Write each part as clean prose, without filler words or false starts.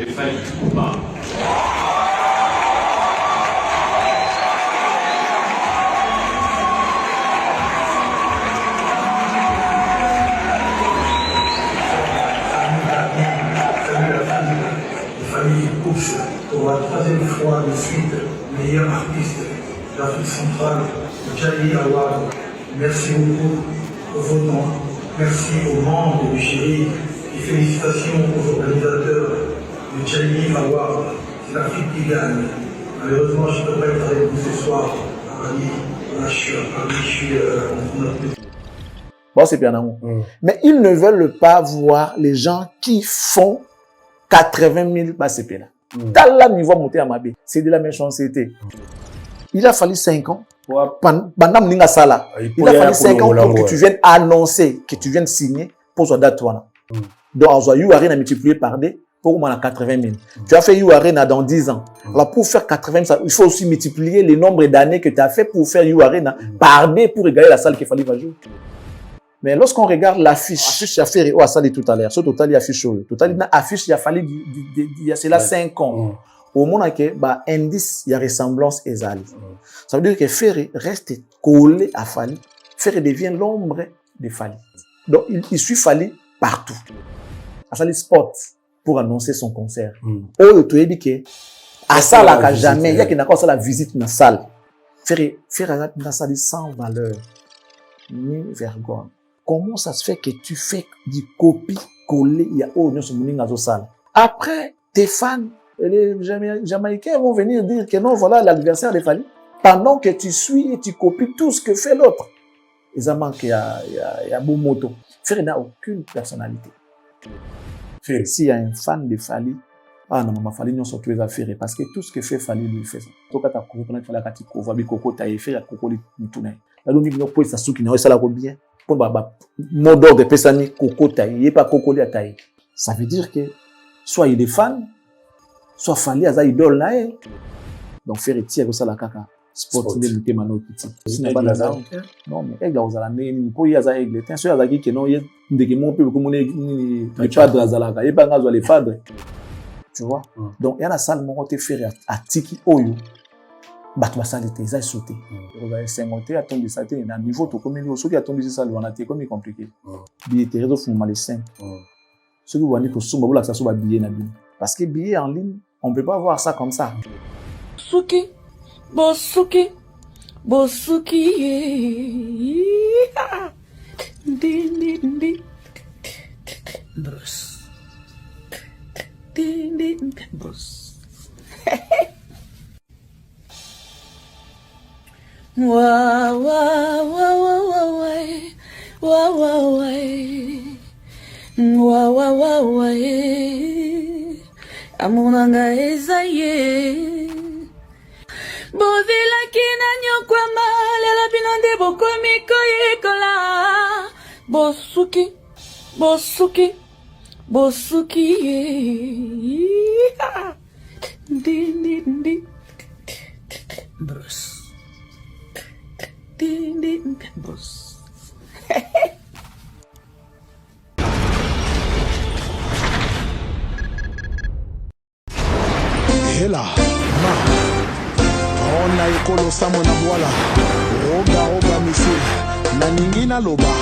Et Fali Poupa. Pour la troisième fois de suite, meilleur artiste d'Afrique centrale, Djali Awad. Merci beaucoup pour vos dons. Merci aux membres du jury et félicitations aux organisateurs de Djali Awad. C'est l'Afrique qui gagne. Malheureusement, je ne peux pas être avec vous ce soir à Paris. Là, je suis en train de... Bon, c'est bien amour. Mais ils ne veulent pas voir les gens qui font 80 000 BCP là. Dans la niveau monté à Mabé, c'est de la méchanceté. Il a fallu 5 ans. Pendant Mninga Sala, il a fallu 5 ans pour que tu viennes annoncer, que tu viennes signer pour ce date. Donc, You Arena multiplié par D pour moi 80 000. Tu as fait You Arena dans 10 ans. Alors, pour faire 80 000, il faut aussi multiplier le nombre d'années que tu as fait pour faire You Arena par D pour égaler la salle qu'il fallait jouer. Mais lorsqu'on regarde l'affiche, il y a fait à salle tout à l'heure. Ce total, il y a affiche. Total, il y a affiche, il a fallu, il y a cela 5 ans. Au moment où indice, il y a ressemblance et zali. Ça veut dire que Ferré reste collé à Fali. Ferré devient l'ombre de Fali. Donc, il suit Fali partout. À salle sport pour annoncer son concert. Oh, tu as dit que à ça là, jamais, il y a qui n'a pas la visite dans la salle. Ferré a une salle sans valeur, ni vergogne. Comment ça se fait que tu fais du copie-coller? Il y a salle. Après, tes fans, les Jamaïcains vont venir dire que non, voilà l'anniversaire de Fali. Pendant que tu suis et tu copies tout ce que fait l'autre. Ils ont manqué, il y a beau moto. Ferré n'a aucune personnalité. Ferré, s'il y a un fan de Fali, ah non, maman, Fali, nous sommes tous les affaires. Parce que tout ce que fait Fali, lui, il fait ça. Tout cas, tu as compris, tu as compris, tu as fait, tu as compris, tu as compris, tu as compris, pour mot d'ordre pesani coco taille pas coco li taille, ça veut dire que soit il est fan, soit Fali aza idole là. Donc faire tirer ça la kaka sport de lutter mano petit non mais il y a aux alanés pour y aza aigle tiens soit aza qui non il ndeke mon peu comme on est pas de azalaka et pas ngazo les fadres, tu vois. Donc il y a la salle mon te faire à tiki oyo bato basalite eza sauté on va s'inventer à tomber ça dans niveau to comme il ceux qui a tombé ça on a été comme compliqué billetterie au fond mal simple ceux qui vont aller pour somba la ça soit billet na bien parce que billet en ligne on peut pas voir ça comme ça. Suki bosuki di Bruce Bruce wa wa wa wa wa wa wa wa wa wa amunanga ezaye bovila kina nyokwa malela binande bokomiko yekola bosuki di Bruce Bruce. Hela ma ona ekolo samo na bwala roga misi na ningina loba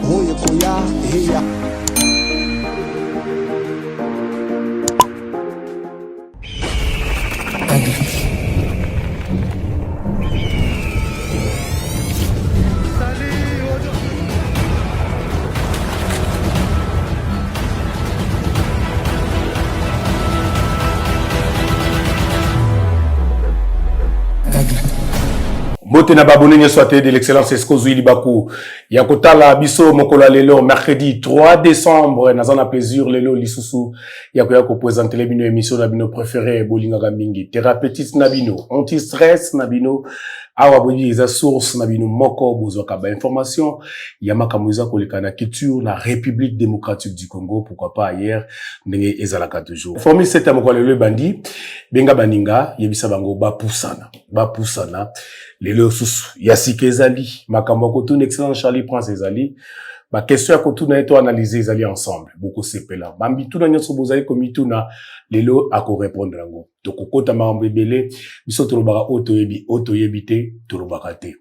oye koya heya Bote na babone nye soate de l'excellence Eskozui Libaku. Yakotala biso mokola lelo mercredi 3 décembre nazana plaisir lelo lisusu yakoya ko présenter bino émission na bino préféré bolinga mingi thérapeutiste na bino anti-stress na bino awa boni eza source na bino moko bozoka ba information yamaka muza koleka na culture la République démocratique du Congo pourquoi pas ailleurs ndenge ezalaka toujours formule 7 mokola lelo bandi benga baninga yebisa bango bapusana lelo susu yasike ezali makambo ko tune excellent Charlie Prince ezali Ba question ya kotuna eto analyser ezali ensemble. Beaucoup sepela. Bambi tuna nyoso bozali komi tuna lelo ako répondre ngo. Tokokota makambo ebele biso tolobaka auto yebite tolobaka te.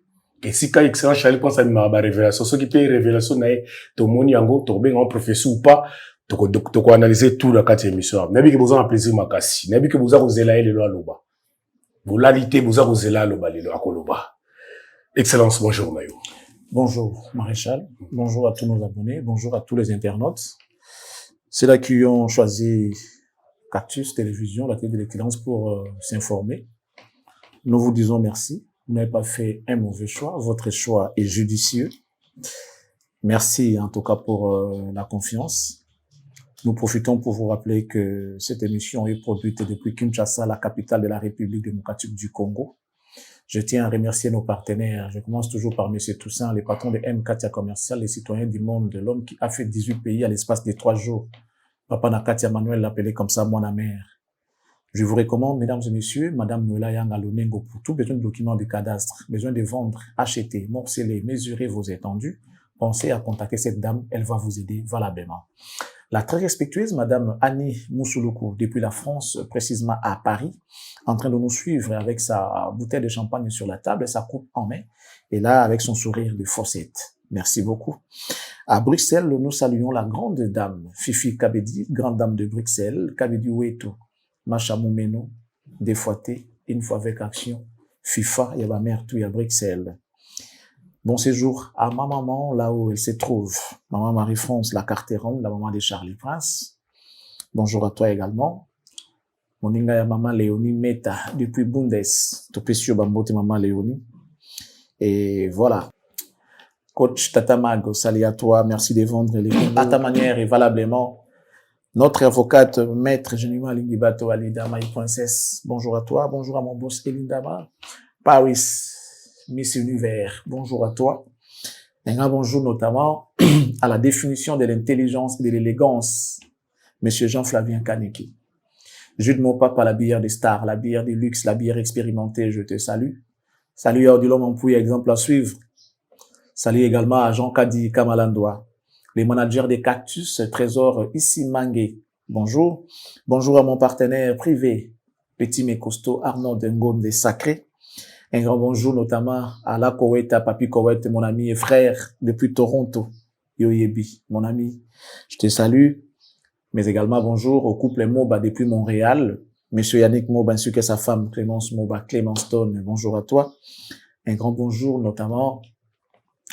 Et si ka excellent Charlie pense à ma révélation, ce qui peut révélation na to moni yango to ben en professeur ou pas, to analyser tout la 4e émission. Nabi que vous en plaisir makasi. Nabi que vous a kozela lelo aloba. Volalité vous a kozela aloba lelo akoloba. Excellence, bonjour Mayo. Bonjour Maréchal, bonjour à tous nos abonnés, bonjour à tous les internautes. C'est là qui ont choisi Cactus Télévision, la télé de l'excellence pour s'informer. Nous vous disons merci. Vous n'avez pas fait un mauvais choix. Votre choix est judicieux. Merci en tout cas pour la confiance. Nous profitons pour vous rappeler que cette émission est produite depuis Kinshasa, la capitale de la République démocratique du Congo. Je tiens à remercier nos partenaires. Je commence toujours par M. Toussaint, le patron de M-Katia Commercial, les citoyens du monde, de l'homme qui a fait 18 pays à l'espace de 3 jours. Papa Nakatia Manuel l'appelait comme ça, moi la mère. Je vous recommande, mesdames et messieurs, Madame Noëlla Yang Lonengo, pour tout besoin de documents de cadastre, besoin de vendre, acheter, morceler, mesurer vos étendues, pensez à contacter cette dame, elle va vous aider valablement. La très respectueuse Madame Annie Moussouloukou, depuis la France, précisément à Paris, en train de nous suivre avec sa bouteille de champagne sur la table et sa coupe en main, et là avec son sourire de Fossette. Merci beaucoup. À Bruxelles, nous saluons la grande dame, Fifi Kabedi, grande dame de Bruxelles, Kabedi Oueto, Machamou Meno, des fois T, une fois avec action, FIFA, il y a ma mère tout, il y a Bruxelles. Bon séjour à ma maman, là où elle se trouve. Maman Marie-France, la Carteron, la maman de Charlie Prince. Bonjour à toi également. Moninga ya maman Léonie Meta, depuis Bundes. Topesio Bambote maman Léonie. Et voilà. Coach Tatamago, salut à toi. Merci de vendre les comptes à ta manière et valablement. Notre avocate, maître Jenima Lingibato Alidama, princesse. Bonjour à toi. Bonjour à mon boss Elindama. Paris. Miss Univers, bonjour à toi. Un grand bonjour notamment à la définition de l'intelligence et de l'élégance, Monsieur Jean-Flavien Kaneki. Jude mon papa, la bière des stars, la bière des luxe, la bière expérimentée, je te salue. Salut à Odilon Mampouy, exemple à suivre. Salut également à Jean Kadi Kamalandoa, les managers des Cactus, Trésor ici Mangé. Bonjour. Bonjour à mon partenaire privé, petit mais costaud Arnaud Dengom des Sacrés. Un grand bonjour notamment à la Koweït, à Papi Koweït, mon ami et frère depuis Toronto, Yoyebi, mon ami. Je te salue. Mais également bonjour au couple Moba depuis Montréal. Monsieur Yannick Moba ainsi que sa femme Clémence Moba, Clémence Stone. Bonjour à toi. Un grand bonjour notamment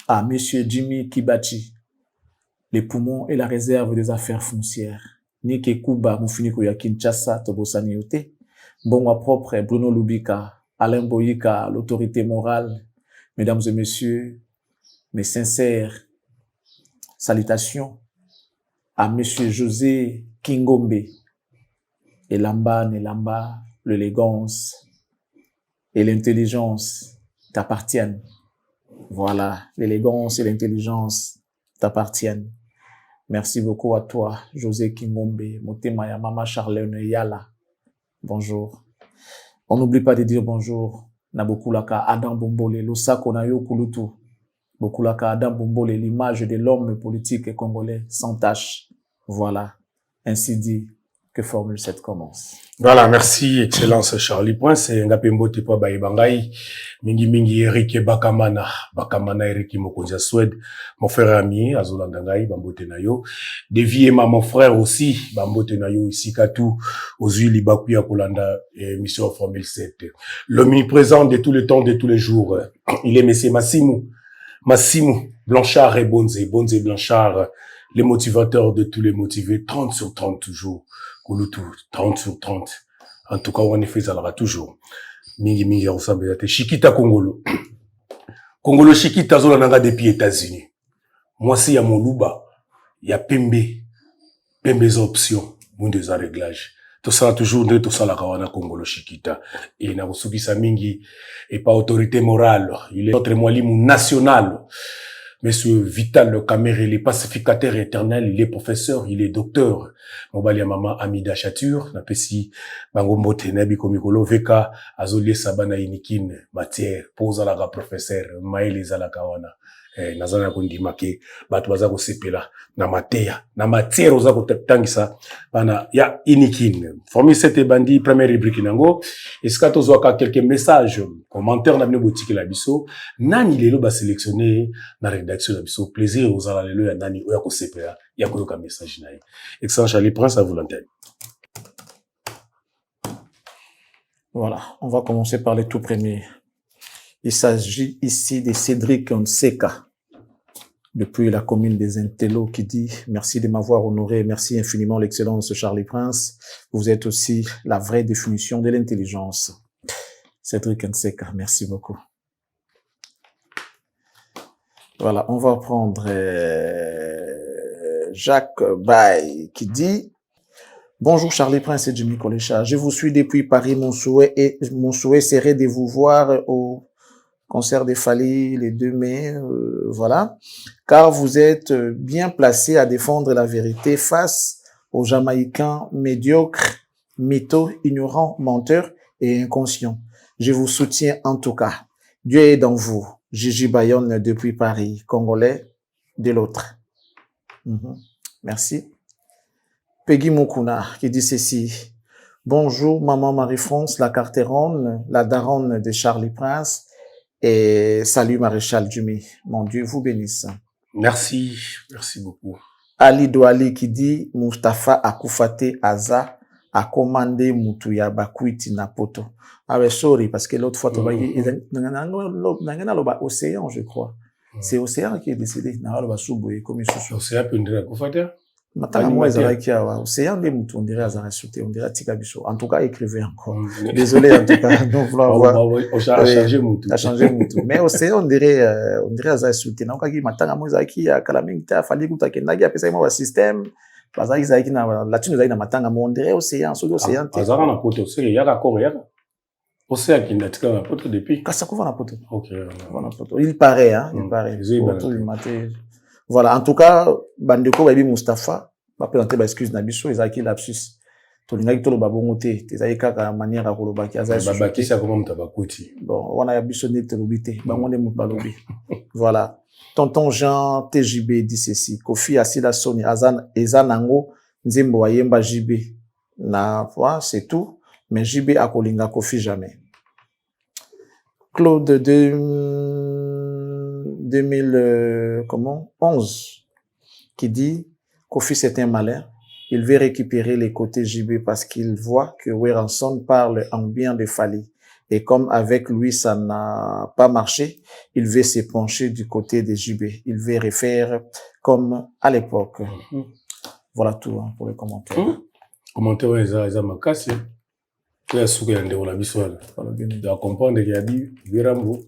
à Monsieur Jimmy Kibachi, les poumons et la réserve des affaires foncières. Nike Kuba, Moufiniko ya Kinshasa, Tobosani Yote. Bon à propre, Bruno Lubika, Alain Boyika, l'autorité morale, mesdames et messieurs, mes sincères salutations à monsieur José Kingombe, et Lamba, Nelamba, l'élégance et l'intelligence t'appartiennent. Voilà, l'élégance et l'intelligence t'appartiennent. Merci beaucoup à toi, José Kingombe, Motema ya Mama Charlene Yala. Bonjour. On n'oublie pas de dire bonjour. Nabokulaka Adam Bombole, Losako Nayo Kulutu. Bokulaka Adam Bombole, l'image de l'homme politique congolais sans tâche. Voilà. Ainsi dit que Formule 7 commence. Voilà, merci, Excellence Charlie Prince. Ngapembo tepa baïbangai. Mingi Eric Bakamana. Bakamana Eric Mokonza Suède. Mon frère ami, Azolandangai, Bambote Nayo. Devi Ema, mon frère aussi, Bambote Nayo, ici Katou, Ozui Libakuya Kolanda, émission Formule 7. L'omniprésent de tous les temps, de tous les jours. Il est monsieur Massimo Blanchard et Bonze Blanchard, les motivateurs de tous les motivés, 30 sur 30 toujours. Kulutu, 30 sur 30. En tout cas, on est fait, ça l'aura toujours. Mingi, ressemble à Chiquita Congolo. Congolo Chiquita, zola nanga depuis États-Unis. Moi, si y a mon louba, y a Pembe's options, mon des réglages. Tout ça, toujours, tout ça, la kawana Congolo Chiquita. Et na vosuki sa mingi, et pas autorité morale. Il est notre moilimu national. Monsieur Vital Kamere, il est pacificateur éternel, il est professeur, il est docteur. Mobali mama Amida Chature, napesi bangombo tenabi komikolo veka azoli sabana inikin matière, posa la professeur, maili zala kawana. nazana kondima ke bato baza ko sepela na mateya na matière oza ko tangisa bana ya inikin formi cette bandi première rubrique nango eskato zwaka quelques messages commentaires na bino boutique la biso nani lelo ba sélectionner na rédaction la biso plaisir ozala lelo ya nani oya ko sepela ya koyoka message na ye excellent Charlie Prince à vous l'antenne. Voilà, on va commencer par les tout premiers. Il s'agit ici de Cédric Onseka, depuis la commune des Intello, qui dit « Merci de m'avoir honoré, merci infiniment l'excellence Charlie Prince. Vous êtes aussi la vraie définition de l'intelligence. » Cédric Onseka, merci beaucoup. Voilà, on va prendre Jacques Bay, qui dit « Bonjour Charlie Prince et Jimmy Kolecha. Je vous suis depuis Paris. Mon souhait serait de vous voir au concert des Fally les 2 mai, voilà, car vous êtes bien placé à défendre la vérité face aux Jamaïcains médiocres, mythos, ignorants, menteurs et inconscients. Je vous soutiens en tout cas. Dieu est dans vous. Gigi Bayonne depuis Paris, Congolais de l'autre. Merci. Peggy Mukuna qui dit ceci. Bonjour maman Marie-France, la carteronne, la daronne de Charlie Prince. Et salut Maréchal Jimmy. Mon Dieu vous bénisse. Merci, merci beaucoup. Ali Douali qui dit Mustafa Akoufate Aza a commandé Mutuya Bakuiti Napoto. Ah ouais, sorry, parce que l'autre fois, Océan, je crois. C'est Océan qui est décédé. Océan peut dire Akoufate? Océan, on dirait Azara sauté, on dirait Tikabiso. En tout cas, écrivez encore. Désolé, en tout cas, nous voulons avoir. On a changé Moutou. A changé Moutou. Mais Océan, on dirait Azara sauté. Donc, il m'a tanga moizaki, à Kalamingta, Fali Gouta, Kenagi, après ça, il m'a système. Parce que Isaac na là-dessus, nous avons matanga, on dirait Océan, sur l'Océan. Azara na poto, c'est, il y a d'accord, il y a. Océan qui n'a tika na poto depuis. Kasakouva na poto. Ok. Il paraît, hein, il paraît. Voilà, en tout cas, Bandeko Baby Mustafa va présenter ba excuse na biso ezaki lapsus. Tolingaki tolo babongote, tezaki kaka manière ya kolobaki azali. Babaki ça comment mutabakuti. Bon, wana ya biso ne telobite, bangonde mutu balobi. Voilà. Tonton Jean TJB dit ceci, Kofi Asila Soni Azan Ezanango Nzembo Wayemba JB. Na voilà, c'est tout, mais JB akolinga Kofi jamais. Claude 2011 qui dit Kofi c'est un malin, il veut récupérer les côtés JB parce qu'il voit que Weranson parle en bien de Fally et comme avec lui ça n'a pas marché, il veut se pencher du côté de JB, il veut refaire comme à l'époque. Voilà tout hein, pour les commentaires. Commentaire eza makasi ya suka ya ndeko la biswala da comprendre qu'il y a dit Virambo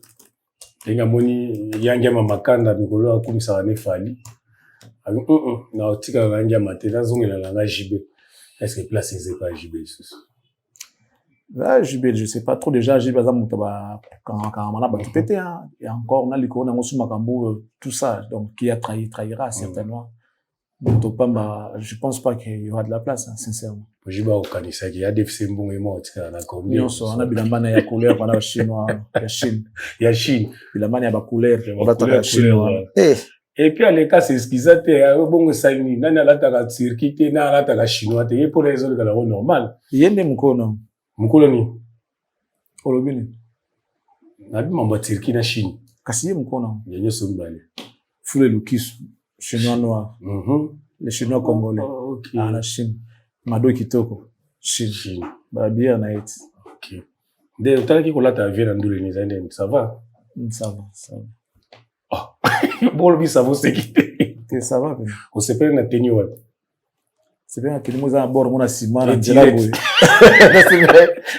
Tenga moni yangia makanda mikolo akumisa ne Fally. Na otika yangia matela zongela langa JB. Est-ce que place c'est pas JB Là JB je sais pas trop déjà JB baza mutaba quand mana ba pété hein et encore on a likona ngosu makambo tout ça donc qui a trahira certainement. Mutopamba je pense pas qu'il y aura de la place hein, sincèrement. JB au kanisa qui a déficit mbongo emo otika na combien. Non so on a bilambana ya couleur pendant chinois ya Chine. Ya Chine. Bilambana ya ba couleur on va ta chinois. Et puis, à l'écart, c'est ce qu'ils étaient, bon, ça, nana la taga circuit, nana la taga chinois, et pour les autres, c'est normal. Yende mukono. Mukono ni? Olobini. Nabi mamba circuit na Chine. Kasi mukono. Yenye sombale. Foule Lukis, chinois noir. Les chinois congolais. Ok. Ah, la Chine. Mado Kitoko. Chine. Bah, bien, na it. Ok. De, t'as qui qu'on ta vie dans le Nizande, ça va? Ça va, ça va. Ah. Bon, lui, ça va se quitter. Ça va, bien. On se perd na tenue, ouais. C'est bien que nous avons bord mon ciment na direct.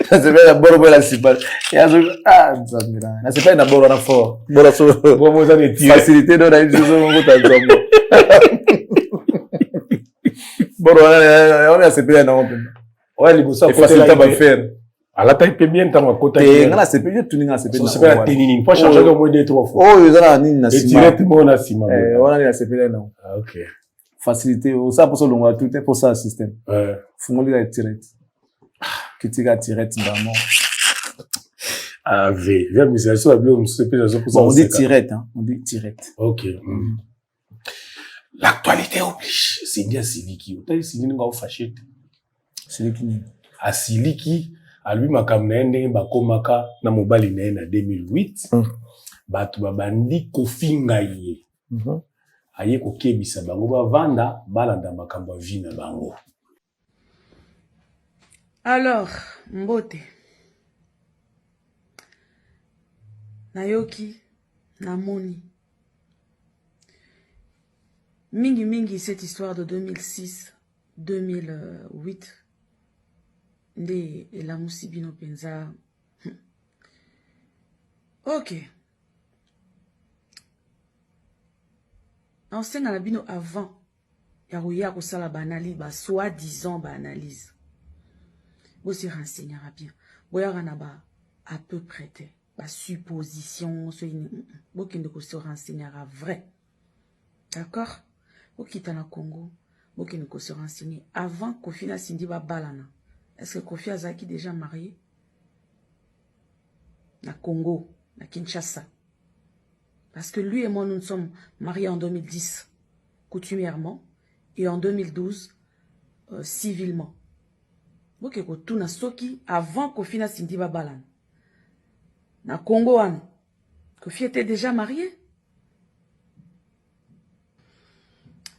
C'est bien bord mon ciment. Et ah, ça mira. C'est pas na bord na fort. Bord so. Bon moi ça est facilité dans la chose mon ta job. Bord on a c'est bien non. Ouais, les bossa facilité à faire. À la taille peut bien t'as côté. Et ngala c'est bien tout ninga c'est bien. C'est pas tenue, pas changer au moins 2-3 fois. Oh, ils ont na ciment. Directement na ciment. On a c'est bien non. Ah OK. Facilité ça pour ça long tout est pour ça système. Ouais. Faut moi dire direct. Critique direct vraiment. Ah, V. Vers musculation, on dit tirette, hein. On dit tirette. Ok. L'actualité oblige. C'est bien Siliki. Autant Siliki n'a pas fâché. Siliki. À Siliki, à lui, ma kamnende, ma komaka, na mobali na 2008. Batu babandi kofinga ye. Aye kokebisa bango ba vanda, balanda makambo vina bango. Alors, Mbote. Nayoki, Namoni. Mingi, cette histoire de 2006-2008. Nde la Moussibino Penza. Ok. Enseigne à la bino avant. Yarouya Kosala banali, soi-disant analyse. Vous se renseignera bien. Vous à peu près. Supposition. Vous se renseignera vrai. D'accord? Vous quittez le Congo. Vous se renseigner. Avant Kofi na Sindi Balana. Est-ce que Kofi Azaki déjà marié? Na Congo, na Kinshasa. Parce que lui et moi, nous sommes mariés en 2010, coutumièrement, et en 2012, civilement. Ok, tout na soki avant Kofi na Sindi Balan. Na Congo, Kofi était déjà marié.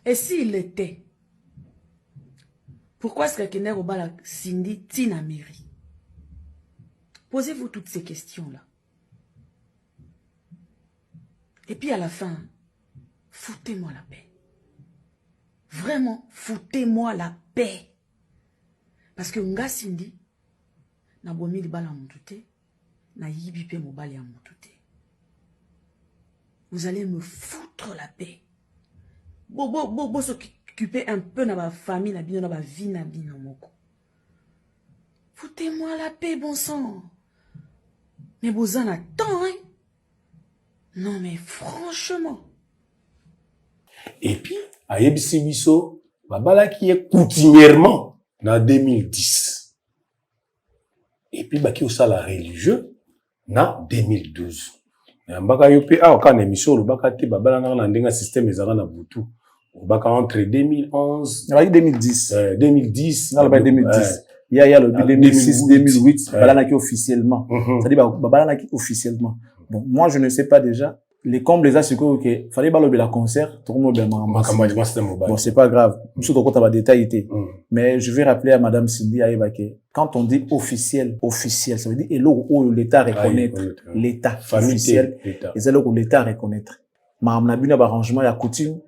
Et s'il était, pourquoi est-ce que Kender Obala Sindi Tina mairie? Posez-vous toutes ces questions-là. Et puis à la fin, foutez-moi la paix. Vraiment, foutez-moi la paix. Parce que Nga Sindi, na bomi li bala moutouté, na yibi pe mobali a moutouté. Vous allez me foutre la paix. Bo s'occuper un peu de ma famille, na bino na ba vie na bino moko. Foutez-moi la paix, bon sang. Mais vous en attendez, hein? Non, mais franchement. Et puis, à Yebisibiso, babala qui est coutumièrement en 2010. Et puis, baki au la religieux en 2012. Mais mbaka yope, quand émission, le baka te babala na ndenga système ezara na butu. Baka entre 2011. 2010. 2010. Non, 2010. Il y a le 2006, 2008, Balanaki officiellement. C'est-à-dire, Balanaki officiellement. Bon, moi, je ne sais pas déjà. Les combles, les assurances, que fallait balober la concert, tout le monde bon, c'est pas grave. Surtout quand on va détailler. Mais je vais rappeler à Madame Cindy Aïbake, quand on dit officiel, ça veut dire, et là où l'État reconnaître, l'État officiel, et c'est là où l'État reconnaître. Madame Nabina, arrangement, il y a coutume,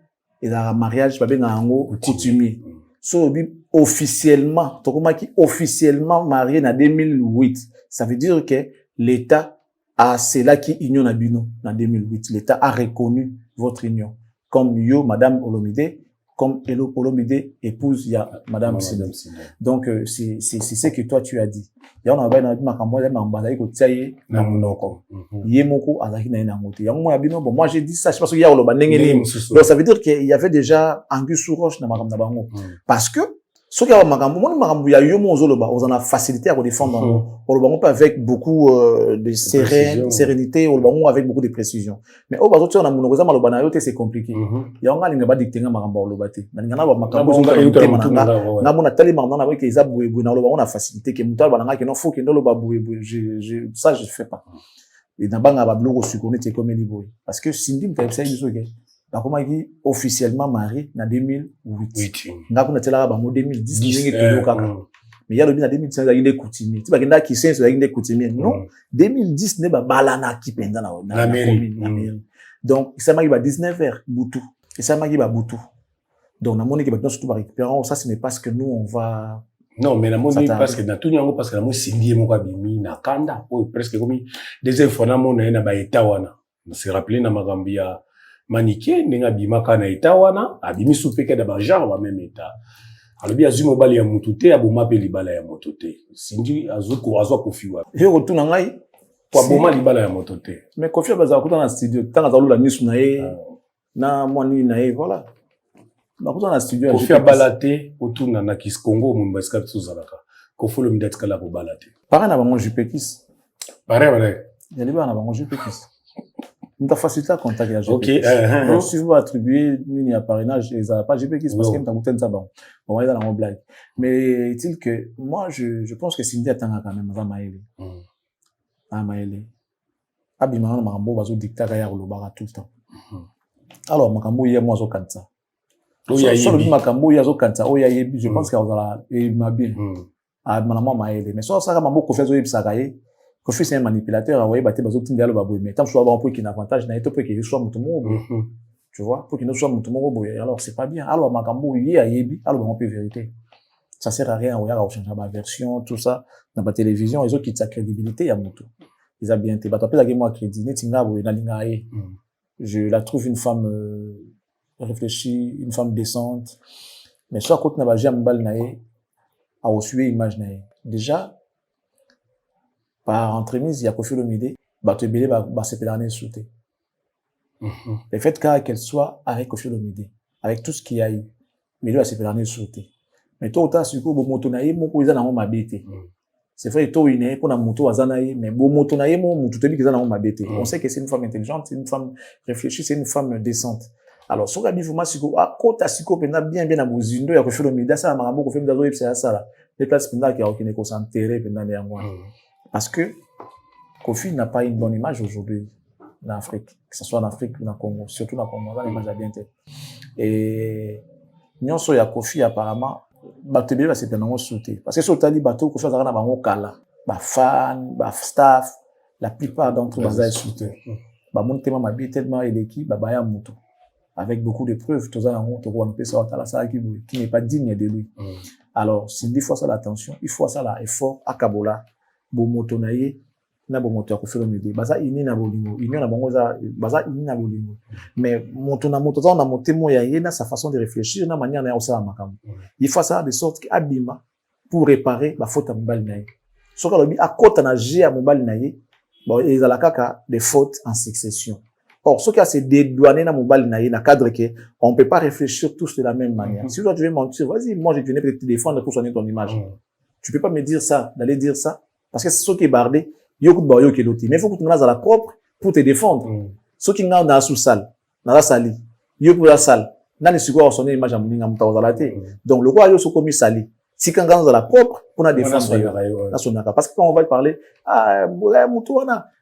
et il y a mariage, il y a coutumier. So, officiellement, qui officiellement marié en 2008. Ça veut dire que l'État a, c'est là qui union à Bino, en 2008. L'État a reconnu votre union. Comme yo, Madame Olomide, comme Elo Olomide, épouse, il y a Madame Sidi. Donc, c'est ce que toi tu as dit. Il y a un abai na bima kambo, il y a un bandai ko tsaye, na munoko. Yé moko, azaki na inamote. Yang mo abino, bon, moi j'ai dit ça, je pense qu'il y a Oloba Nengeni. Donc, ça veut dire qu'il y avait déjà Angus sous roche na makam na bango. Parce que, ce qui a makambo, moi, makambo, il y a eu mon zoloba, on a facilité à défendre, on le avec beaucoup, de sérénité, on avec beaucoup de précision. Mais au bas, on a mon osama, le banayote, c'est compliqué. Il y a un gars, il n'y a pas dicté un makambo, le bâté. Il y a un makambo, on a tellement d'en avec les aboués, on a facilité, que moutal, bananga, que non, faut que non, le baboué, ça, je fais pas. Et dans banga, bablo, au sucre, c'est comme un parce que Cindy, m't'a ça, il dit, donc, comment il dit officiellement marié en 2008. Nga kuna tela ba mo 2010 ndenge kilo kaka. Mais il y a le bien en 2010 il y a des coutumiers. Tu vas genda qui sens il y a des coutumiers. Non, 2010 ne ba balana ki penda na mairie. Donc, ça m'a dit 19h Boutou. Et ça m'a dit Boutou. Donc, na moni ki ba surtout ba récupérant ça ce n'est pas ce que nous on va. Non, mais la moni parce que na tout nyango parce que la moni sindi mo ka bimi na kanda ou presque comme des infos na mona na ba etawana. On se rappelé na magambia Maniké, n'enga bimaka na eta wana, abimi soupeke da ba genre wa même état. Alobi azu mobali ya mututé, aboma pe libala ya mototé. Sindi azuko azwa kofiwa. Je retourne ngai kwa boma libala ya mototé. Mais kofi baza kuta na studio, tanga za lula misu na ye, na mwani na ye, voilà. Ba kuta na studio kofi balate otuna na Kiskongo mumbaska tsuzalaka. Kofolo mdatka la balate. Para na bango jupekis. Pareil. Il y a les bars là-bas, j'ai péquiste. Nous t'as facilité à contacter la Ok. donc, si vous attribuez une à parrainage, ils n'ont pas GPX parce qu'ils t'ont coûté ça, bon. On va aller dans la blague. Mais, est-il que, moi, je pense que Cindy attend quand même, à Maëlé. À Maëlé. Abimana, Marambo, va se dicter à Yaro, le bar tout le temps. Alors, Makambo, il y a moi, au Kansa. Sur le Makambo, il y a au Kansa. Oh, il y a, je pense qu'il y a, il m'a bien. À Maman Maëlé. Mais ça, ça, Mambo, qu'on fait, Kofi c'est un manipulateur, envoyé battre bazo tinda lo babou mais tant soit bon pour qu'il ait avantage na eto pour qu'il soit mutumo tu vois pour qu'il ne soit mutumo boy alors c'est pas bien alors makambo yi ayebi alors on peut vérité ça sert à rien on va changer ma version tout ça dans la télévision ils ont qui sa crédibilité ya mutu ils a bien été bato appelle moi crédit netinga boy na linga e je la trouve une femme réfléchie une femme décente mais soit côté na ba jam bal na e a osué image na e déjà par entremise, il y a Kofi Olomide, bateau belé, c'est pédané sauté. Le fait qu'elle soit avec Kofi Olomide, avec tout ce qu'il y a eu, mais lui, c'est pédané sauté. Mais toi, autant, si vous motonaïe, mon cousin n'a pas m'habité. C'est vrai, toi, il n'est pas dans moto à Zanaï, mais bon motonaïe, mon tout est qu'ils n'ont pas m'habité. On sait que c'est une femme intelligente, c'est une femme réfléchie, c'est une femme décente. Alors, si on a dit, vous m'avez à côté, si vous avez bien à vous il y a Kofi Olomide, ça, Marambo, Kofi Olomide, c'est ça, là. Les places, pendant qu'il y a aucune école s'enterrer, pendant les mois. Parce que Kofi n'a pas une bonne image aujourd'hui en Afrique, que ce soit en Afrique ou en Congo, surtout en Congo, dans l'image à bien tête. Et nous sommes à Kofi apparemment, bateau va se prendre en sauté. Parce que sur le bateau, Kofi a un bango kala, fan, staff, la plupart d'entre eux sont sautés. Mon thème m'a bien tellement et l'équipe, baya muto, avec beaucoup de preuves, tout ça dans honte, on peut sortir ça qui n'est pas digne de lui. Alors, s'il faut ça l'attention, il faut ça l'effort à Kabola. Bomotonaye na bomoto ya Kofi Olomide baza ini na bolingo ini na bango za baza ini na bolingo mais moto za na motemo ya yena sa façon de réfléchir na manière na osala makambo il faut ça de sorte que abima pour réparer ba faute mobali naye soka lobi akota na G ya mobali naye bon ezala kaka des fautes en succession or soka se dédouaner na mobali naye na cadre que on peut pas réfléchir tous de la même manière si toi tu veux mentir vas-y moi je viens peut-être te défendre pour soigner ton image tu peux pas me dire ça d'aller dire ça. Parce que c'est ce qui est bardé, yoko ba yoko loti. Mais il faut que tu menaces à la propre pour te défendre. Ce qui n'a dans sous salle, dans la salle, yoko la salle, n'a ne suko sonner image à moninga mutawazalate. Donc le roi yoko commis sali. Si quand dans la propre pour la défendre, na sonaka. Parce que quand on va parler,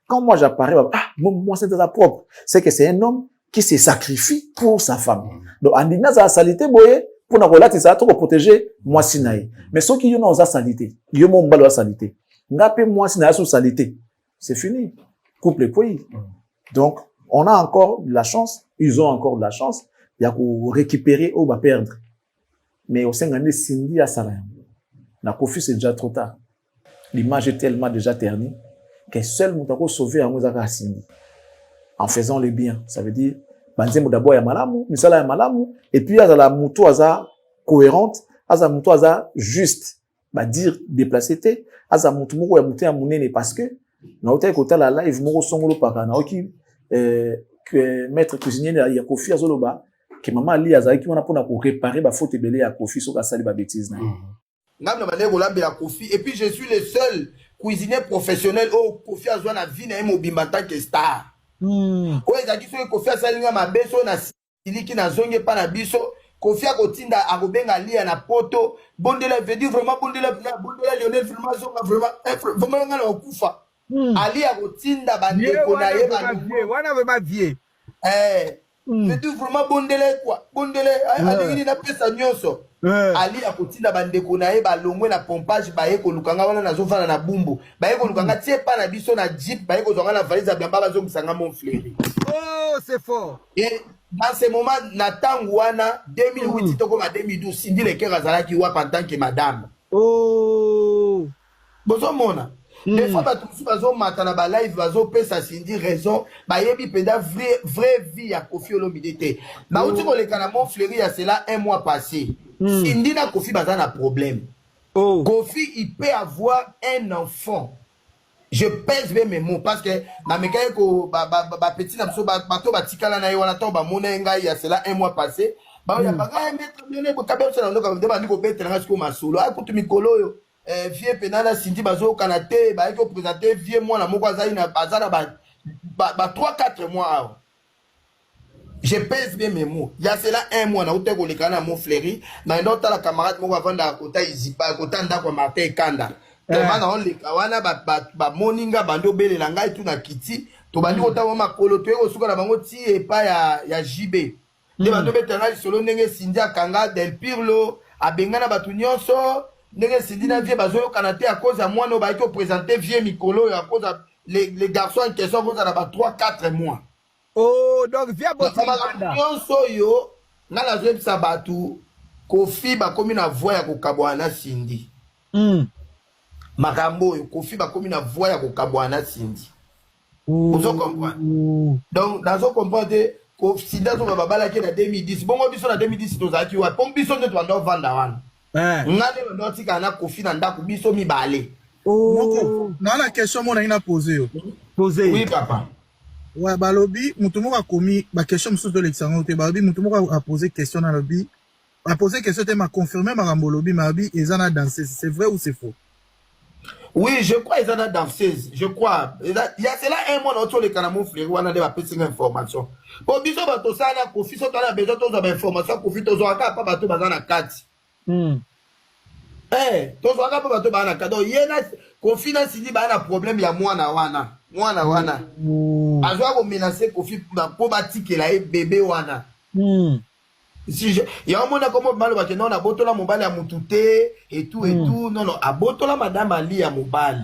quand moi j'apparais, moi c'est de la propre. C'est que c'est un homme qui se sacrifie pour sa femme. Donc en disant ça salité boye pour na relater ça pour protéger moi sinaï. Mais ceux qui ont ça salité, yo mon balo salité. Ngape moi si na sous salité, c'est fini. Couple et puis. Donc, on a encore de la chance, ils ont encore de la chance, il y a qu'on récupérer ou va perdre. Mais au sein de Cindy à Salam, la Kofi c'est déjà trop tard. L'image est tellement déjà ternie que seul Moutako sauver à Mouzaka Cindy. En faisant le bien, ça veut dire Banzemo d'abord ya malamu, misala ya malamu, et puis à la mouto aza cohérente, à la mouto aza juste. Bah dire déplacé aza mutu moko ya mutu ya munene parce que na hôtel côté la live moko songolo paka na oki que maître cuisinier ya Kofi azoloba que maman ali azaki wana pona ko réparer ba faute belé ya Kofi soka sali ba bêtise na ngam na bandeko la bela Kofi et puis je suis le seul cuisinier professionnel au Kofi azwa na vie na mobimba tant que star ko ezaki so Kofi asalinga mabeso na siliki na zonge pa na biso Kofi akotinda akobenga lia na poto bondela veut dire vraiment bondela Lionel vraiment ngana okufa ali akotinda bandeko na ye wana vraiment vieux veut dire vraiment bondela quoi bondela alingi na pesa nyonso ali akotinda bandeko na ye balongwe na pompage baye ko lukanga wana nazofana na bumbu baye ko lukanga tie pa na biso na jeep baye ko zonga na valise ya bamba bazongisanga mon fléri oh c'est fort et dans ce moment, Natangwana, 2008, comme 2012, Cindy Leker Azalaki Wap en tant que madame. Oh! Bonjour, Mona. Des fois, tu vas na live, bazo pesa Cindy raison, ba yebi penda vraie vie à Kofi Olomide. Ba outi ko le kanamon fleuri à cela un mois passé. Cindy na Kofi bazana problème. Oh! Kofi, il peut avoir un enfant. Je pèse bien mes mots parce que na mekaye ko ba petit na so bato batikala na yo wana to ba mona ngai ya cela un mois passé ba ya ba ga mettre bien ko kabel so na ndo ka ndeba ndiko betre nga siko masolo a kutu mikolo yo vie penana Cindy bazo kanate ba ko présenter vie moi na moko azali na bazana ba 3-4 mois. Je pèse bien mes mots. Il y a cela un mois, na ute ko lekana mon fléri, na ndota la camarade moko avanda kota izipa kota ndako Martin Kanda. Tellement na on le kawana ba moninga bando belela ngai tu na kiti, to bandi kota wa makolo to e suka na bango ti e pa ya JB. Le bando betanga solo ndenge Cindy akanga del Pirlo, abengana batu nyonso, ndenge Cindy na vie bazo kanate à cause à moi no ba ko présenter vie mikolo à cause les garçons en question vont à 3-4 mois. Oh, donc viens bosser. Nyonso yo na la zwe sabatu Kofi ba komi na voix ya kokabwana Cindy. Makambo yo Kofi ba komi na voix ya kokabwana Cindy. Vous comprenez? Donc dans comprendre que Cindy zo babala ke na 2010. Bongo biso na 2010 to zaki wa. Pom biso ne to ndo vanda wana. Ngane ndo tika na Kofi na ndako biso mibale. Oh, na la question mon na poser. Poser. Oui papa. Ouais, balobi, mutumo a commis ma question monsieur de l'examen te balobi mutumo a posé question dans lobby. A posé question te m'a confirmé ma rambolobi ma bi ezana danseuse, c'est vrai ou c'est faux? Oui, je crois ezana danseuse, je crois. Il y a cela un mois autour les canamon frère on a des petites informations. Bon biso ba to sana Kofi so to na besoin to za information Kofi to zo aka pa ba to bazana kati. To zo aka pa ba to ba na kado yena Kofi na Cindy ba na problème ya mwana wana. Azwa ko menacer Kofi po batikela e bébé wana. Si je ya mona comme malo ba ke non na botola mobali ya mutute et tout non abotola madame Ali ya mobali.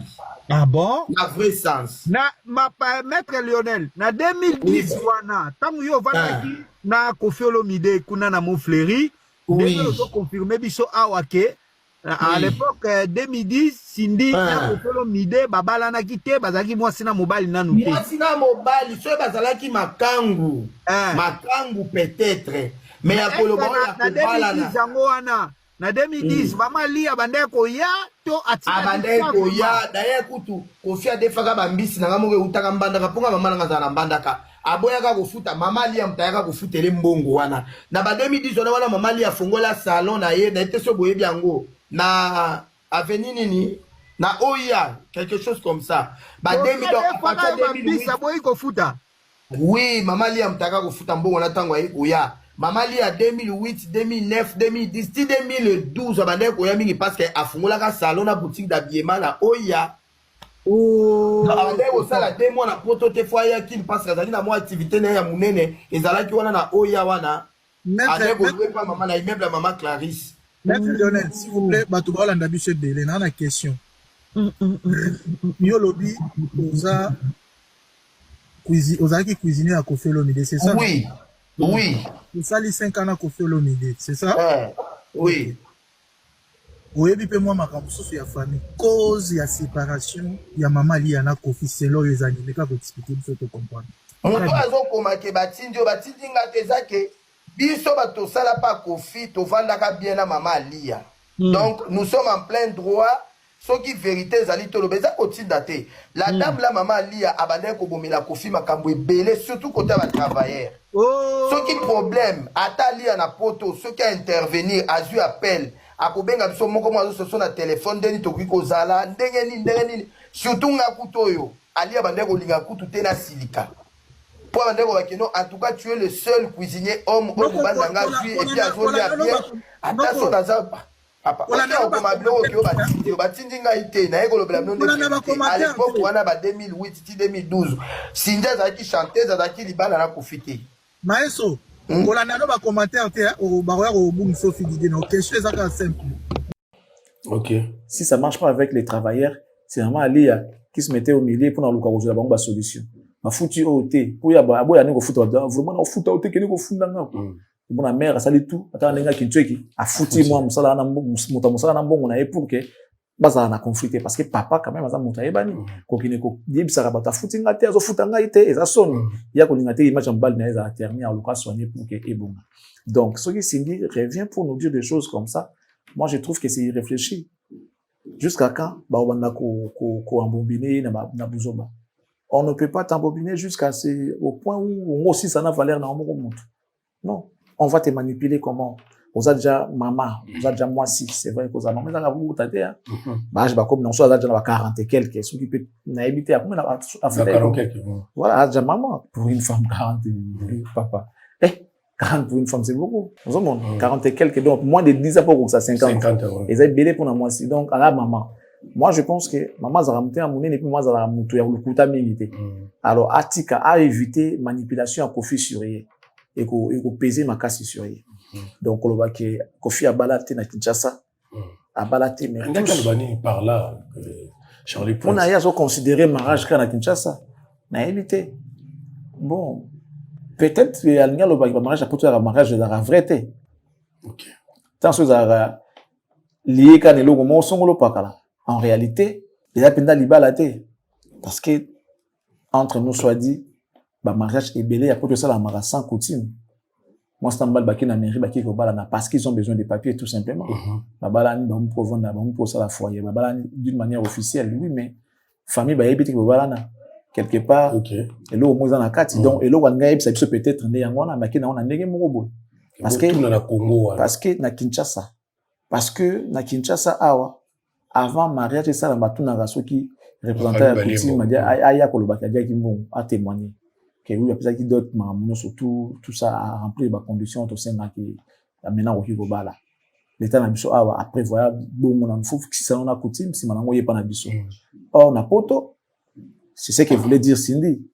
Ah bon? Na vrai sens. Na ma maître Lionel na 2010 wana tangu yo vanaki na Kofi Olomide kuna na Montfleury. Oui. Nous confirmé biso awake. À l'époque 2010 Cindy na Kofi Olomide babala na kité bazaki mwasi na mobali nanu te. Mwasi na mobali so bazalaki makangu. Makangu peut-être. Mais ya kolobora na 2010 zango wana na 2010 mama lia bandeko ya to atika bandeko ya d'ailleurs kutu Kofi adefaka bambisi na ngamoke utaka mbandaka ponga mama na ngazana mbandaka aboyaka kofuta mama lia mtayaka kofutele mbongo wana na ba 2010 wana mama lia fongola salon na ye na ete so boye biango na avenue nini na Oya quelque chose comme ça ba 2008 boye kofuta oui mama lia mtayaka kofuta mbongo na tango ya Oya. Maman li a 2008, 2009, 2010, 2012, abandé koya mingi parce que afungola ka salon na boutique d'habillement na Oya. Oh. Abandé ko sala 2 mois na poto te fois ya kin parce que zali na mo activité na ya munene ezala ki wana na Oya wana. Abandé ko louer pa maman na immeuble maman Clarisse. Maître Lionel, s'il vous plaît, bato ba landa biso belé na question. Yo lobby oza qui cuisiner à Kofi Olomide, c'est ça? Oui. Oui. Ça, les 5 ans à Kofi Olomide, c'est ça? Oui. Oui, puis moi, ma campus, il y a famille. Cause, il y a séparation, il y a maman, il y a Kofi, c'est là les animés, quand vous expliquez, vous faites comprendre. On doit avoir batindi nga tezake, biso bato sala pa Kofi, to vandaka bien la maman Lia. Donc, nous sommes en plein droit. Ce qui vérité zali tolo beza koti daté. La dame la maman Lia abandonne ko bomela Kofi makambo ebele surtout côté ba travailleur. Ce qui problème atali na poto ce qui a intervenir a eu appel akobenga biso moko mwazo so na téléphone deni to ko zala ndenge ni surtout nga kutoyo ali abandonne ko linga kutu te na silika. Pour abandonne ko bakeno en tout cas tu es le seul cuisinier homme au bandanga et puis azoli a bien attention dans papa on a batindi ngai te na ekolo bla non à l'époque on a ba 2008 2012 Cindy azaki chanteuse azaki libala na profiter maestro on a ba commentaire te au baroya au boum Sophie Didé no question ezaka simple. OK, si ça marche pas avec les travailleurs c'est vraiment Alia qui se mettait au milieu pour na luka ko la bonne solution ma foutu OT pour ya aboya ne ko futa vraiment na futa OT ke ne ko funda nga bon la mère ça dit tout attends lenga ki tueki a fouti moi musala na musala na mbongo na pour que baza na conflicté parce que papa quand même aza monta ebani ko kine ko yebisa ba ta fouti ngate azo futa ngaite eza soni ya ko lingate image en balle na eza terminer en local soigner pour que ebonga donc ce qui Cindy revient pour nous dire des choses comme ça moi je trouve que c'est irréfléchi jusqu'à quand ba obanda ko embobiner na buzoba on ne peut pas t'embobiner jusqu'à au point où on aussi ça n'a valeur na montre non. On va te manipuler comment? Vous avez déjà maman, vous avez déjà moi si, c'est vrai que vous avez maman, vous avez déjà, bah, je vais comme non, soit vous avez déjà 40 et quelques, ceux qui peuvent n'habiter à combien à 40 quelques. Voilà, déjà maman, pour une femme, 40, papa. 40 pour une femme, c'est beaucoup. Vous avez 40 et quelques, donc moins de 10 ans pour ça, 50. 50, et ça est belé pour moi si, donc, à la maman. Moi, je pense que maman, ça a monté à mon et puis moi, ça a monté à l'oukuta milité. Alors, Atika a évité manipulation à Kofi Surye et qu'on pesait ma casse Surye. Donc, on va que Kofi a balaté na Kinshasa, a balaté, mais par là, Charlie Prince. On a déjà considéré mariage quand à Kinshasa, n'a évité. Bon, peut-être qu'il y a le mariage à Poto, le mariage de la vraie. Ok. Tant que ça a lié quand il est au pakala. En réalité, il a pendant l'ibalaté. Parce que, entre nous, soit dit, le mariage est belé, il y a pas de ça, la mariage sans coutume. Moi, c'est un bal baki na mairie, baki ko balana, parce qu'ils ont besoin de papiers, tout simplement. Babalani, ba pour vendre, ba pour ça la foyer. Babalani, d'une manière officielle, oui, mais, famille, ba yébiti ko balana. Quelque part, et là, au moins, dans la carte, donc, et là, on a ça peut-être, né, on a, mais qui n'a, on a négé mon parce que, na Kinshasa. Parce que, na Kinshasa, awa, avant mariage, ça, la batou na raso qui représentait la coutume, m'a dit, aya kolobaki, adia qui m'ont, a témoigné. Que oui, il y a plus qui d'autres, mais surtout, tout ça a rempli les conditions, tout ça, qui, maintenant, au Kigobala. L'État n'a biso, après, voilà, bon, on a, faut, si ça, on a coutume, si maintenant, on y est pas na biso. Or, on a poto, c'est ce que voulait dire Cindy.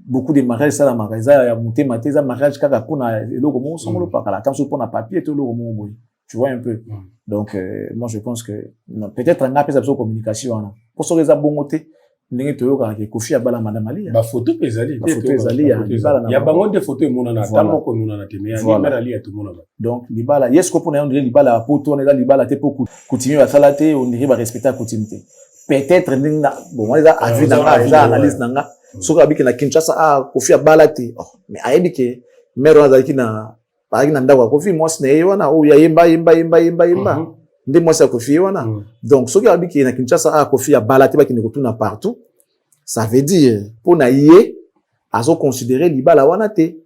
Beaucoup de mariages, ça, la mariage, il y a monté, maté, ça, mariage, kaka, pour na, le roman, son le pas, la temps, pour na papier, tout le roman, oui. Tu vois un peu. Donc, moi, je pense que, peut-être, on a plus de communication, hein. Pour ça, les abongotés, n'engagez toujours que Kofi a bala madame Ali. Ba photo pesali. Ba photo pesali, il y a bango de photos, mon ana, tamo ko mon ana te, mais il y a Ali à tout le monde. Donc, libala, yes, qu'on a dit libala, pour tourner là, libala, te pour continuer à salater, on dirait, va respecter la coutumeté. Peut-être, bon, moi, ça, a vu dans la analyse, nanga, ce qu'on a dit que na Kinshasa, Kofi a balaté. Mais, a dit que, mère, on a dit que na, par exemple, na Kofi, moi, c'est na, oh, ya yemba. Ndé moi c'est Kofi wana. Donc ce qui a dit que na Kinshasa Kofi a balaté ba qui ne retourne partout, ça veut dire pour na yé azo considérer libala wana te.